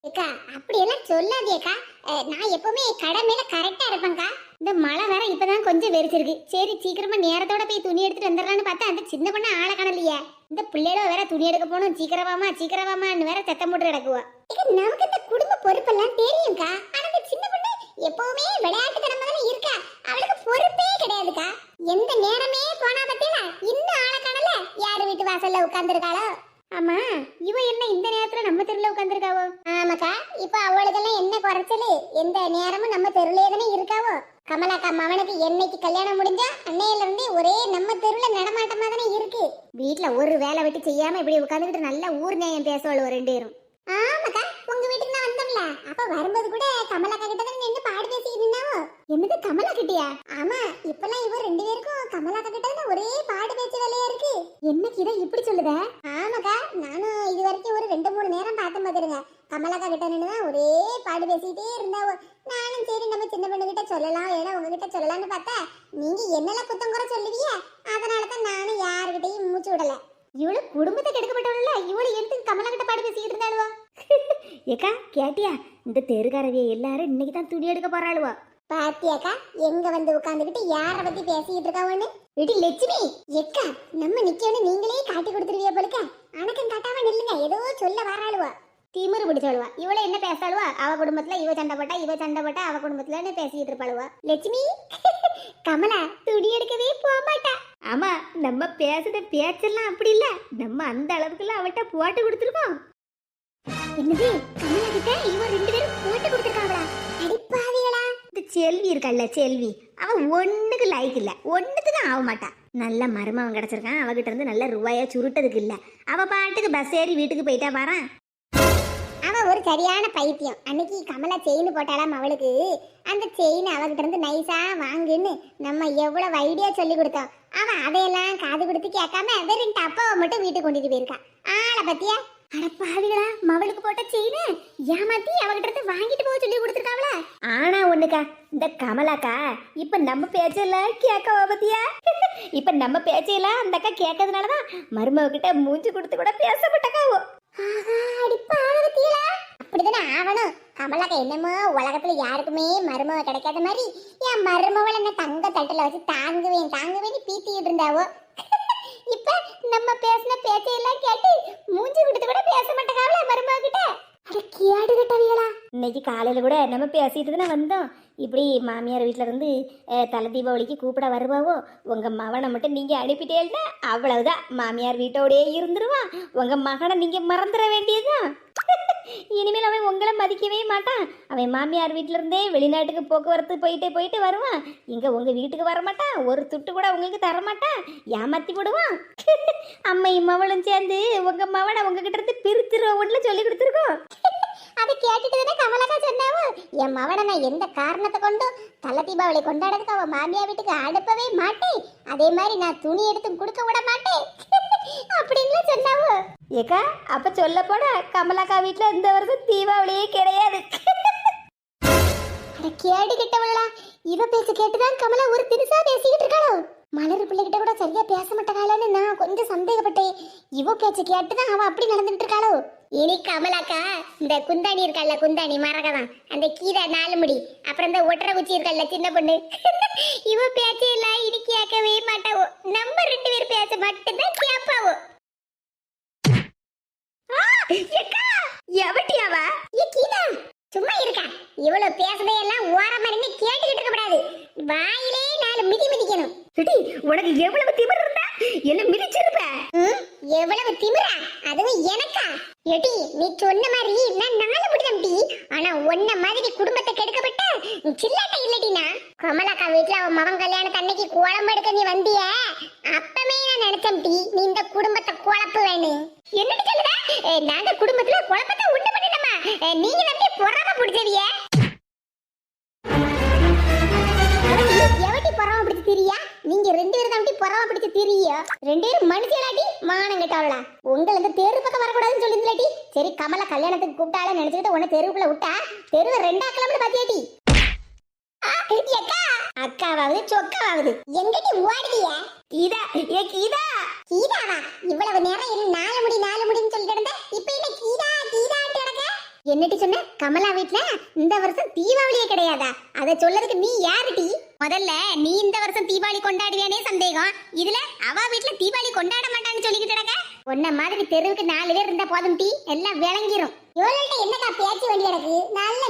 ஏக்கா அப்படியெல்லாம் சொல்லாதேக்கா. நான் எப்பவுமே கடை மேல கரெக்டா இருப்பேன்க்கா. இந்த மழை வேற இப்பதான் கொஞ்சம் வெறிச்சிருக்கு. சரி சீக்கிரமா நேரத்தோட போய் துணி எடுத்துட்டு வந்துடலான்னு பார்த்தா அந்த சின்ன பொண்ணு ஆளை காணலையே. இந்த பிள்ளைகளோ வேற துணி எடுக்க போகணும், சீக்கிரமான்னு வேற சத்தம் போட்டு கிடக்குவா. நமக்கு இந்த குடும்ப பொறுப்பெல்லாம் தெரியும்க்கா. ஆனா இந்த சின்ன பொண்ணு எப்பவுமே விளையாட்டுத்தனமா தானே இருக்கா. அவளுக்கு பொறுப்பே கிடையாதுக்கா. எந்த நேரமே போனா பத்தியா இன்னும் ஆளை காணல. யாரு வீட்டு வாசல்ல உட்கார்ந்துருக்காளோ? ஆமா, இவ என்ன இந்த நேரத்துல நம்ம தெருல உட்காந்துருக்காவோ? ஆமாக்கா, இப்ப அவளுக்கெல்லாம் என்ன குறைச்சலு? எந்த நேரமும் நம்ம தெருலே தானே இருக்காவோ. கமலாக்கா மவனுக்கு என்னைக்கு கல்யாணம் முடிஞ்சா அன்னையில இருந்து ஒரே நம்ம தெருல நடமாட்டமா தானே இருக்கு. வீட்டுல ஒரு வேலை வெட்டி செய்யாம இப்படி உட்காந்துக்கிட்டு நல்லா ஊர் நியாயம் பேசுவாள் 2 பேரும். ஆமாக்கா, உங்க வீட்டுக்கு நான் வந்தோம்ல, அப்ப வரும்போது கூட கமலாக்கா கிட்ட தான் நின்று பாடு பேசிக்கிட்டு இருந்தாவோ. என்னது கமலா கிட்டியா? ஆமா, இப்பெல்லாம் இவ 2 பேருக்கும் கமலாக்கா கிட்ட தான் ஒரே பாடு பேச்சு வேலையா இருக்கு. என்னக்கு இதை இப்படி சொல்லுத? ஆமாக்கா, நானும் இது வரைக்கும் ஒரு 2-3 நேரம் பார்த்து பாத்துருங்க. கமலாக்கா கிட்ட நின்னுதான் ஒரே பாடு பேசிட்டே இருந்தாவோ. நானும் சரி நம்ம சின்ன பொண்ணு கிட்ட சொல்லலாம், ஏன்னா உங்ககிட்ட சொல்லலாம்னு பார்த்தா நீங்க என்னெல்லாம் குத்தம் குறை சொல்லுவீங்க. அதனாலதான் நானும் யாருகிட்டையும் மூச்சு விடல. இவளு குடும்பத்தை கெடுக்கப்பட்டவள இவளு எடுத்து கமலா கிட்ட பாடு பேசிக்கிட்டு இருந்தாளுவா. ஏக்கா கேட்டியா? இந்த தெருக்காரவிய எல்லாரும் இன்னைக்கு தான் துணி எடுக்க போறாளுவா. பாத்தியாக்கா எங்க வந்து உட்கார்ந்துகிட்டு யார பத்தி பேசிக்கிட்டு இருக்காவன்னு? இடி லட்சுமி, எக்கா நம்ம நிக்கணும் நீங்களே காட்டி கொடுத்துருவிய போலுக்க. அணக்கம் காட்டாம நில்லுங்க, ஏதோ சொல்ல வராளுவா. திமிரு பிடிச்சவளுவா. இவள என்ன பேசாளுவா? அவ குடும்பத்துல இவ சண்டை போட்டா அவ குடும்பத்துலன்னு பேசிக்கிட்டு இருப்பாளுவா. லட்சுமி, கமலா துணி எடுக்கவே போக மாட்டா. ஆமா, நம்ம பேசுற பேச்செல்லாம் அப்படி இல்ல. நம்ம அந்த அளவுக்குலாம் அவட்ட போட்டு கொடுத்துருக்கோம். என்னது கமலா கிட்ட இவ 2 பேரும் போட்டு கொடுத்துருக்காங்களா? அடிப்பாவிகளா. இந்த செல்வி இருக்கல்ல, செல்வி, அவ ஒண்ணுக்கு லைக் இல்ல, ஒண்ணுத்துக்கு ஆக மாட்டா. நல்ல மருமவன் கிடைச்சிருக்கான், அவகிட்ட இருந்து நல்ல ரூபாயா சுருட்டதுக்கு இல்ல. அவ பாட்டுக்கு பஸ் ஏறி வீட்டுக்கு போயிட்டா பாறேன். அவ ஒரு சரியான பைத்தியம். அன்னைக்கு கமலா செயின் போட்டாலாம் அவளுக்கு. அந்த செயின் அவகிட்ட இருந்து நைஸா வாங்குன்னு நம்ம எவ்வளவு ஐடியா சொல்லி கொடுத்தோம். அவ அதையெல்லாம் காது கொடுத்து கேட்காம வெறும் டப்பாவை மட்டும் வீட்டுக்கு கொண்டுட்டு போயிருக்கா. ஆளை பத்தியா? அடப்பாவிகளா, மவளுக்கு போட்ட செயினை ஏமாத்தி அவகிட்ட இருந்து வாங்கிட்டு போக சொல்லி கொடுத்துருக்காவளா? ஆனா ஒண்ணுக்கா, இந்த கமலாக்கா இப்ப நம்ம பேச்செல்லாம் கேட்கவா பத்தியா? இப்ப நம்ம பேச்சையெல்லாம் அந்த அக்கா கேட்கறதுனாலதான் மருமகிட்ட மூஞ்சி கொடுத்து கூட பேசப்பட்டக்காவோ. அப்படிதானே ஆகணும். கமலாக்கா என்னமோ உலகத்துல யாருக்குமே மருமவ கிடைக்காத மாதிரி என் மருமவள என்ன தங்க தட்டுல வச்சு தாங்குவேன் பீத்திக்கிட்டு இருந்தாவோ. இப்ப நம்ம பேசின பேச்சையெல்லாம் கேட்டு மூஞ்சி கொடுத்து கூட பேச மாட்டேங்காவல மருமவ கிட்ட. அட கேடு கட்டவியலா. இன்னைக்கு காலையில கூட நம்ம பேசிட்டு தானே வந்தோம். இப்படி மாமியார் வீட்டுல இருந்து தலை தீபாவளிக்கு கூப்பிட வருவாவோ. உங்க மகனை மட்டும் நீங்க அனுப்பிட்டேன்னா அவ்வளவுதான், மாமியார் வீட்டோடயே இருந்துருவான். உங்க மகனை நீங்க மறந்துட வேண்டியதுதான். இனிமேல் அவன் உங்களை மதிக்கவே மாட்டான். அவன் மாமியார் வீட்டுல இருந்தே வெளிநாட்டுக்கு போக்குவரத்து போயிட்டு வருவான். இங்க உங்க வீட்டுக்கு வர மாட்டான். ஒரு துட்டு கூட உங்களுக்கு தர மாட்டான். ஏமாத்தி விடுவான். அம்மையும் மவளும் சேர்ந்து உங்க மவனை உங்ககிட்ட இருந்து பிரித்துருவோம்னு சொல்லி கொடுத்துருக்கோம். அதை கேட்டுட்டு கமலாக்கா சொன்னாவோ, என் மவனை நான் எந்த காரணத்தை கொண்டும் தலை தீபாவளி கொண்டாடுறதுக்கு அவன் மாமியா வீட்டுக்கு அனுப்பவே மாட்டேன். அதே மாதிரி நான் துணி எடுத்து கொடுக்க விட மாட்டேன் அப்படின்னு சொன்னாவோ. ஏக்கா, அப்ப சொல்ல போனா கமலாக்கா வீட்டுல இந்த வருஷம் தீபாவளியே கிடையாது. கேடு கிட்டவளா, இவ பேச்சு கேட்டுதான் கமலா ஒரு தினுசா பேசிக்கிட்டு இருக்காளோ. மலர் பிள்ளைகிட்ட கூட சரியா பேச மாட்டாளான்னு நான் கொஞ்சம் சந்தேகப்பட்டேன். இவ பேச்சு கேட்டுதான் அவ அப்படி நடந்துட்டு இருக்காளோ. இனி கமலாக்கா இந்த குந்தாணி இருக்கல்ல, குந்தாணி மரகதான், அந்த கீதா 4 முடி, அப்புறம் இந்த ஒட்டரை குச்சி இருக்கல்ல சின்ன பொண்ணு, இவ பேச்சு எல்லாம் இனி கேட்கவே மாட்டாவோ. நம்ம 2 பேர் பேச மட்டும்தான் கேட்பாவோ. எவட்டியாவா? கீதா சும்மா இருக்கா? இவ்வளவு பேசுறதையெல்லாம் ஓரமா நின்று கேட்டுக்கிட்டு இருக்க கூடாது. வாயிலே 4 மிதி மிதிக்கணும். உனக்கு எவ்வளவு திமிர் இருந்தா என்ன மிதிச்சிருப்ப? எவ்வளவு திமிரா? அதுவும் எனக்கா? எடி நீ சொன்ன மாதிரி நான் 4 முடி தம்பி. ஆனா உன்ன மாதிரி குடும்பத்தை கெடுக்கப்பட்ட சில்லாட்ட இல்லடினா. கமலாக்கா வீட்டுல அவன் மகன் கல்யாணத்து அன்னைக்கு குழம்பு எடுக்க நீ வந்திய, அப்பவே நான் சொல்லிட்டோம் டி, நீ இந்த குடும்பத்தை குழப்பு வேணும். என்னடி சொல்லுத? நாங்க குடும்பத்துல குழப்பத்தை உண்டு பண்ணிட்டோமா? நீங்க நம்பி பொறாம பிடிச்சவிய எவட்டி பொறாம பிடிச்சு திரியா? நீங்க ரெண்டு பேரும் தான் பொறாம பிடிச்சு திரியா? ரெண்டு பேரும் மனுஷியலாட்டி மானம் கெட்டவளா? உங்களுக்கு தெரு பக்கம் வரக்கூடாதுன்னு சொல்லிருந்தாட்டி சரி, கமலா கல்யாணத்துக்கு கூப்பிட்டாலே நினைச்சுக்கிட்டு உன்னை தெருவுக்குள்ள விட்டா தெருவை ரெண்டா கிளம்பி பாத்தியாட்டி? அக்காவாவது சொக்காவது எங்கடி ஓடுவிய? கீதா, ஏ கீதா. கீதாவா? இவ்வளவு நேரம் என்ன நாலு முடின்னு சொல்லிட்டு இருந்த, இப்ப என்ன கீதா கீதாட்டு கிடக்க? என்னடி சொன்ன? கமலா வீட்ல இந்த வருஷம் தீபாவளியே கிடையாதா? அத சொல்லறதுக்கு நீ யாருடி? முதல்ல நீ இந்த வருஷம் தீபாவளி கொண்டாடுவியானே சந்தேகம். இதுல அவ வீட்ல தீபாவளி கொண்டாட மாட்டான்னு சொல்லிக்கிட்டு கிடக்க. உன்ன மாதிரி தெருவுக்கு 4 பேர் இருந்தா போதும் டி, எல்லாம் விளங்கிரும். இவள்கிட்ட என்னக்கா பேச்சு வேண்டி கிடக்கு? நல்ல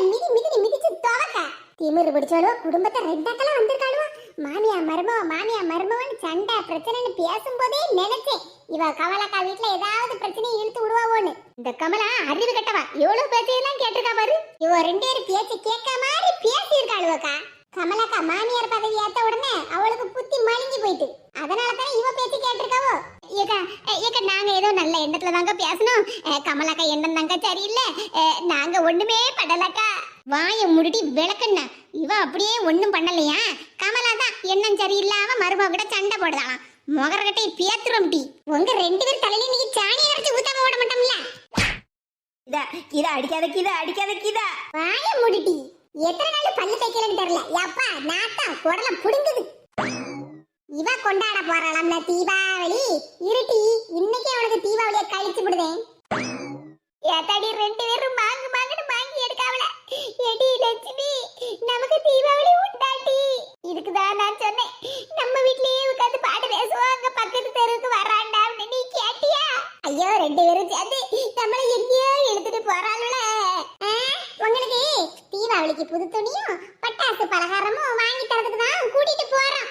மிதிச்சு துவக்க. திமிரு பிடிச்சாலோ குடும்பத்தை ரெண்டாக்கெல்லாம் வந்திருக்காளோ. மாமியா மருமவன் சண்டை பிரச்சனைன்னு பேசும்போதே நினைச்சேன் இவ கமலாக்கா வீட்டுல ஏதாவது பிரச்சனையை இழுத்து விடுவாவோன்னு. இந்த கமலா அறிவு கட்டவா, எவ்வளவு பேச்சையெல்லாம் கேட்டிருக்கா பாரு. இவ 2 பேரும் பேச்சு கேட்க மாதிரி பேசியிருக்காளுவக்கா. கமலாக்கா மாமியார் பதவி ஏத்த உடனே அவளுக்கு புத்தி மழுங்கி போயிட்டு, அதனாலதான் இவ பேச்சு கேட்டிருக்காவோ. ஏக்கா நாங்க ஏதோ நல்ல எண்ணத்துல தாங்க பேசணும். கமலாக்கா எண்ணம் தாங்க சரியில்லை. நாங்க ஒண்ணுமே படலக்கா. வாய முடிட்டி விளக்கண்ண. இவ அப்படியே ஒண்ணும் பண்ணலையா? கமலா தான் எண்ணம் சரியில்லாம மருமக கிட்ட சண்டை போடுதாளாம். முகரகட்டை பேத்துறோம் டி. உங்க 2 பேர் தலையில நீங்க சாணி அரைச்சு ஊத்தாம ஓட மாட்டோம்ல. அடிக்காத கீதா. வாய முடிட்டி. எத்தனை நாள் பல்லு தைக்கலன்னு தெரியல. அப்பா நாத்தா குடல புடுங்குது. இவ கொண்டாட போறாளாம்ல தீபாவளி. இருட்டி, இன்னைக்கே உனக்கு தீபாவளியை கழிச்சு விடுவேன். ஏத்தாடி 2 பேரும் மாங்குன்னு வாங்கி எடுக்காவல. எடி லட்சுமி, நமக்கு தீபாவளி உண்டாட்டி. இதுக்குதான் நான் சொன்னேன் நம்ம வீட்லயே உட்காந்து பாட்டு பேசுவோம், அங்க பக்கத்து தெருவுக்கு வராண்டா. நீ கேட்டியா? ஐயோ 2 பேரும் சேர்ந்து நம்மள எங்கேயோ எடுத்துட்டு போறாளுல. உங்களுக்கு தீபாவளிக்கு புது துணியும் பட்டாசு பலகாரமும் வாங்கி தரதுக்கு தான் கூட்டிட்டு போறோம்.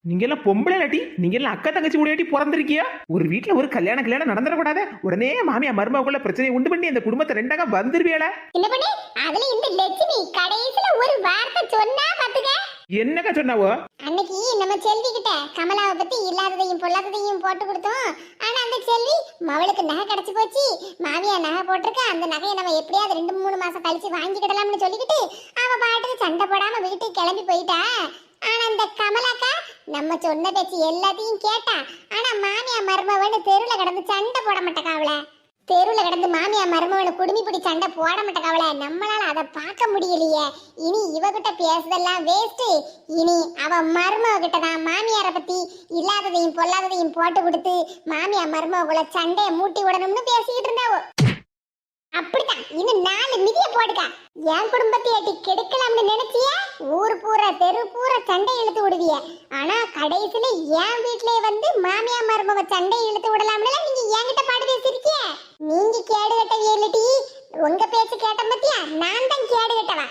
நீங்க எல்லாம் பொம்பளை இல்லாட்டி, நீங்க எல்லாம் அக்கா தங்கச்சி கூடயாட்டி பிறந்திருக்கியா? ஒரு வீட்டுல ஒரு கல்யாணம் நடந்துடக்கூடாது. உடனே மாமியா மருமகுள்ள பிரச்சனையை உண்டு பண்ணி அந்த குடும்பத்தை ரெண்டாக வந்துருவியால. என்ன பண்ணி அதுல இந்த லட்சுமி கடைசில ஒரு வார்த்தை சொன்னா பாத்துக்க. என்னக்கா சொன்னாவோ? அன்னைக்கு நம்ம செல்வி கிட்ட கமலாவை பத்தி இல்லாததையும் பொல்லாததையும் போட்டு கொடுத்தோம். ஆனா அந்த செல்வி மவளுக்கு நகை கிடைச்சு போச்சு, மாமியா நகை போட்டிருக்க, அந்த நகையை நம்ம எப்படியாவது 2-3 மாசம் கழிச்சு வாங்கிக்கிடலாம்னு சொல்லிக்கிட்டு அவ பாட்டுக்கு சண்டை போடாம வீட்டுக்கு கிளம்பி போயிட்டா. ஆனா அந்த கமலாக்கா நம்ம சொன்ன பேச்சு எல்லாத்தையும் கேட்டா. ஆனா மாமியா மருமவனு தெருவுல கிடந்து சண்டை போட மாட்டேக்காவல. தெருவுல கிடந்து மாமியா மருமவனு குடுமி பிடி சண்டை போட மாட்டேக்காவல. நம்மளால அதை பார்க்க முடியலையே. இனி இவகிட்ட பேசுதெல்லாம் வேஸ்ட். இனி அவ மருமவ கிட்ட தான் மாமியாரை பத்தி இல்லாததையும் பொல்லாததையும் போட்டு கொடுத்து மாமியா மருமவகுள்ள சண்டையை மூட்டி விடணும்னு பேசிக்கிட்டு இருந்தாவோ. அப்படித்தான் இன்னும் 4 மிதிய போடுக்க. என் குடும்பத்தை எட்டி கெடுக்கலாம்னு நினைச்சியா? ஊர் பூரா தெரு பூரா சண்டை இழுத்து விடுவிய. ஆனா கடைசியில என் வீட்லயே வந்து மாமியா மருமவ சண்டை இழுத்து விடலாம்ல நீங்க என்கிட்ட பாடு பேசிருக்கிய. நீங்க கேடு கட்டவிய இல்லட்டி, உங்க பேச்சு கேட்ட பத்தியா நான் தான் கேடு கட்டவா.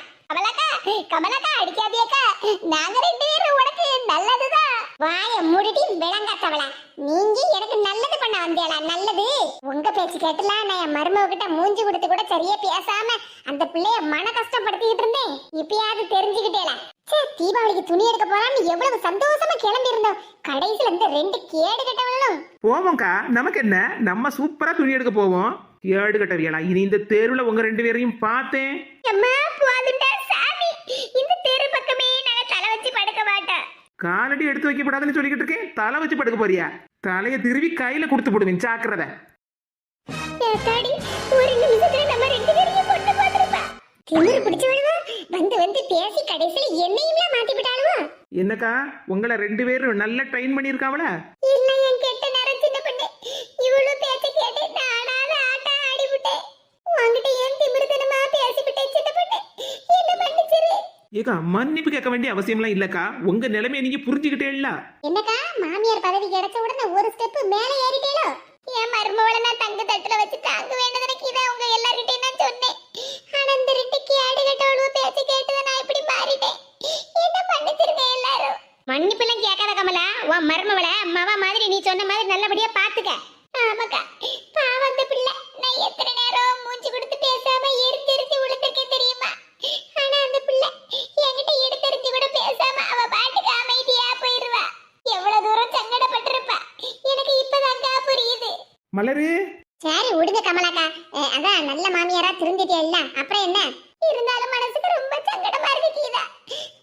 கமலாக்கா அடிக்காதியக்கா, நாங்க 2 பேரும் உனக்கு நல்லதுதான். வாய மூடிட்டு விளங்காத்தவள. நீங்க எனக்கு நல்லது பண்ண வந்தியலா? நல்லது உங்க பேச்சு கேட்டலாம். நான் என் மருமக கிட்ட மூஞ்சி கொடுத்து கூட சரியா பேசாம அந்த பிள்ளைய மன கஷ்டப்படுத்திட்டு இருந்தேன். இப்பயாவது தெரிஞ்சுக்கிட்டேல. தீபாவளிக்கு துணி எடுக்க போறான்னு எவ்வளவு சந்தோஷமா கிளம்பி இருந்தோம். கடைசியில இந்த 2 கேடு கட்டவளும் போவோம்க்கா. நமக்கு என்ன, நம்ம சூப்பரா துணி எடுக்க போவோம். கேடு கட்டவியலா? இனி இந்த தெருவுல உங்க 2 பேரையும் பார்த்தேன். இந்த தெரு பக்கமே நாங்க தலை வச்சு படுக்க மாட்டோம். காலடி எடுத்து வைக்கப்படாதுன்னு சொல்லிக்கிட்டு இருக்கேன். தலை வச்சு படுக்க போறியா? தலையை திருவி கையில கொடுத்து போடுவேன், ஜாக்கிரதை. ஒரு நிமிஷத்துல நம்ம 2 பேரையும் கொண்டு போட்டுருப்பா. திமிரு பிடிச்சவளுவா வந்து பேசி கடைசியில என்னையுமே மாத்தி விட்டாளுவா. என்னக்கா உங்களை 2 பேரும் நல்ல ட்ரெயின் பண்ணிருக்காவல? இல்ல என் கெட்ட நேரம் சின்ன பொண்ணு. இவ்வளவு பேச்ச கேட்டு நானால ஆட்டம் ஆடிவிட்டேன். உன்கிட்ட ஏன் திமிருத்தனமா பேசிவிட்டேன் சின்ன பொண்ணு. என்ன மன்னிச்சிரு. ஏக்கா மன்னிப்பு கேட்க வேண்டிய அவசியம்லாம் இல்லக்கா. உங்க நிலைமையை நீங்க புரிஞ்சுக்கிட்டே இல்ல. என்னக்கா மாமியார் பதவி கிடைச்ச உடனே ஒரு ஸ்டெப் மேல ஏறிட்டேலோ? என் மருமவளை நான் தங்க தட்டுல வச்சு தாங்க வேண்டதற்கு இதை உங்க எல்லார்கிட்டையும் நான் சொன்னேன். ஆனா இந்த 2 கேடு கட்டவளவு பேச்சு கேட்டுதான் நான் இப்படி மாறிட்டேன். என்ன மன்னிச்சிருங்க எல்லாரும். மன்னிப்பெல்லாம் கேட்காத கமலா. உன் மருமவளை அம்மாவா மாதிரி நீ சொன்ன மாதிரி நல்லபடியா பாத்துக்க. ஆமாக்கா, பாவம் அந்த பிள்ளை. நான் எத்தனை நேரம் மூஞ்சி கொடுத்து பேசாம எரிஞ்சு விழுந்திருக்கேன் தெரியுமா? ஆனா அந்த பிள்ளை என்கிட்ட எடுத்தறிஞ்சு கூட பேசாம அவ பாட்டுக்கு அமைதியா போயிருவா. எவ்வளவு தூரம் மலரு சரி விடுங்க கமலாக்கா. அதான் நல்ல மாமியாரா திருந்திட்டே இல்ல, அப்புறம் என்ன? இருந்தாலும் மனசுக்கு ரொம்ப சங்கடமா இருக்கு கீதா.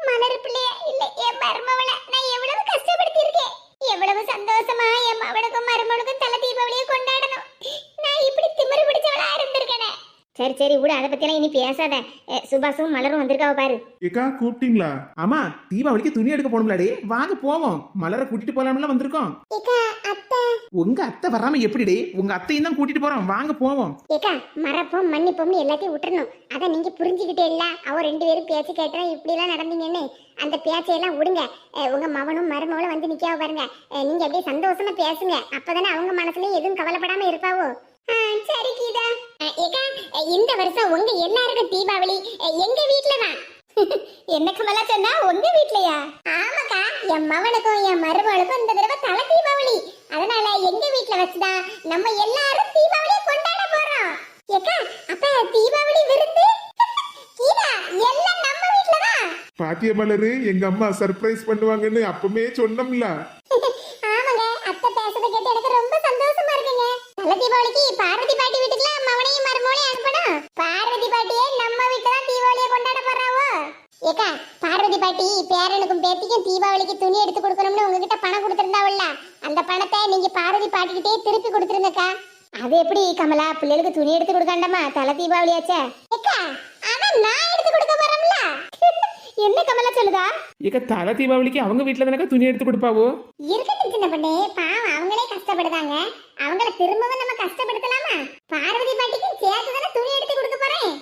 மலர் பிள்ளைய இல்ல என் மருமவள நான் எவ்வளவு கஷ்டப்படுத்தி இருக்கேன். எவ்வளவு சந்தோஷமா என் மவனுக்கும் மருமவனுக்கும் தலை தீபாவளியை கொண்டாடணும். நான் இப்படி திமிரு பிடிச்சவளா இருந்திருக்கேனே. சரி சரி விடு, அதை பத்தியெல்லாம் இனி பேசாத. சுபாஷும் மலரும் வந்திருக்காவ பாரு. ஏக்கா கூப்பிட்டீங்களா? ஆமா தீபாவளிக்கு துணி எடுக்க போகணும்லாடி, வாங்க போவோம். மலரை கூட்டிட்டு போலாம்ல வந்திருக்கோம். ஏக்கா அத்தை. உங்க அத்தை வராம எப்படிடி? உங்க அத்தையும் தான் கூட்டிட்டு போறோம், வாங்க போவோம். ஏக்கா மறப்போம் மன்னிப்போம்னு எல்லாத்தையும் விட்டுறணும். அதை நீங்க புரிஞ்சுக்கிட்டே இல்ல. அவ 2 பேரும் பேச்சு கேட்டா இப்படி எல்லாம் நடந்தீங்கன்னு அந்த பேச்சையெல்லாம் விடுங்க. உங்க மவனும் மருமகளும் வந்து நிக்காவ பாருங்க. நீங்க அப்படியே சந்தோஷமா பேசுங்க. அப்பதானே அவங்க மனசுலயும் எதுவும் கவலைப்படாம இருப்பாவோ. சரி கீதா. ஏக்கா இந்த வருஷம் உங்க எல்லாருக்கும் தீபாவளி எங்க வீட்டுல தான். என்ன கமலா சொன்னா, உங்க வீட்லயா? ஆமாக்கா, என் மவனுக்கும் என் மருமகளுக்கும் இந்த தடவை தலை தீபாவளி. அதனால எங்க வீட்டுல வச்சுதான் நம்ம எல்லாரும் தீபாவளியை கொண்டாட போறோம். ஏக்கா அப்ப தீபாவளி விருந்து கீதா எல்லாம் நம்ம வீட்டுல தான். பாத்திய மலரு, எங்க அம்மா சர்ப்ரைஸ் பண்ணுவாங்கன்னு அப்பமே சொன்னோம்ல. ஆமாங்க, அத்தை பேசுறத கேட்டு எனக்கு ரொம்ப சந்தோஷமா இருக்குங்க. தலை தீபாவளிக்கு பார்வதி பாட்டி வீட்டுக்குலாம் மவனையும் மருமகளையும் அனுப்பணும். பார்வதி பாட்டியே நம்ம வீட்டுல தான் தீபாவளியை கொண்டாட போறாவோ. ஏக்கா பார்வதி பாட்டி பேரனுக்கும் பேத்திக்கும் தீபாவளிக்கு துணி எடுத்து கொடுக்கணும்னு உங்ககிட்ட பணம் கொடுத்திருந்தாவல்ல, அந்த பணத்தை நீங்க பார்வதி பாட்டிக்கிட்டே திருப்பி கொடுத்துருங்கக்கா. அது எப்படி கமலா, பிள்ளைகளுக்கு துணி எடுத்து கொடுக்காண்டமா, தலை தீபாவளியாச்சே. ஏக்கா அத நான் எடுத்து கொடுக்க போறேன்ல. என்ன கமலா சொல்லுதா? ஏக்க தலை தீபாவளிக்கு அவங்க வீட்டுல தானே துணி எடுத்து கொடுப்பாவோ. இருக்கட்டும் சின்ன பொண்ணே, பாவம் அவங்களே கஷ்டப்படுதாங்க. அவங்கள திரும்பவும் நம்ம கஷ்டப்படுத்தலாமா? பார்வதி பாட்டிக்கு சேர்த்து தானே துணி எடுத்து கொடுக்க போறேன்.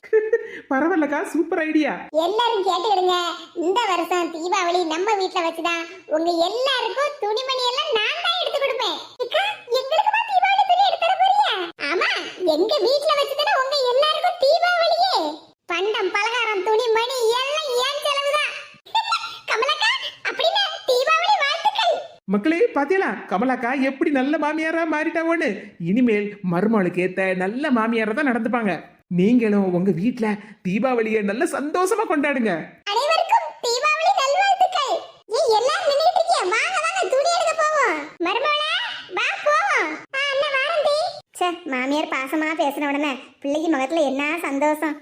பரவாயில்லக்கா, சூப்பர் ஐடியா. எல்லாரும் கேட்டுக்கிடுங்க, இந்த வருஷம் தீபாவளி நம்ம வீட்டுல வச்சுதான் உங்க எல்லாருக்கும் துணிமணி எல்லாம் நான் தான் எடுத்து கொடுப்பேன். அக்கா, எங்களுக்குமா தீபாவளி துணி எடுத்து தர போறியா? ஆமா, எங்க வீட்டுல வச்சுதானே உங்க எல்லாருக்கும் தீபாவளியே. பண்டம் பலகாரம் துணிமணி எல்லாம் ஏன் செலவுதான். கமலக்கா அப்படின்னா தீபாவளி வாழ்த்துக்கள். மக்களே பாத்தியலா, கமலாக்கா எப்படி நல்ல மாமியாரா மாறிட்டாவோன்னு. இனிமேல் மருமகளுக்கு ஏத்த நல்ல மாமியாரா தான் நடந்துப்பாங்க. நீங்களும் உங்க வீட்டுல தீபாவளியை நல்ல சந்தோஷமா கொண்டாடுங்க. அனைவருக்கும் தீபாவளி நல்வாழ்த்துக்கள். எல்லாரும் நின்னுட்டு இருக்கீங்க, வாங்க வாங்க துணி எடுக்க போவோம். மருமகளா வா போவோம். அண்ணா வாரண்டி. மாமியார் பாசமா பேசின உடனே பிள்ளைக்கு முகத்துல என்ன சந்தோஷம்.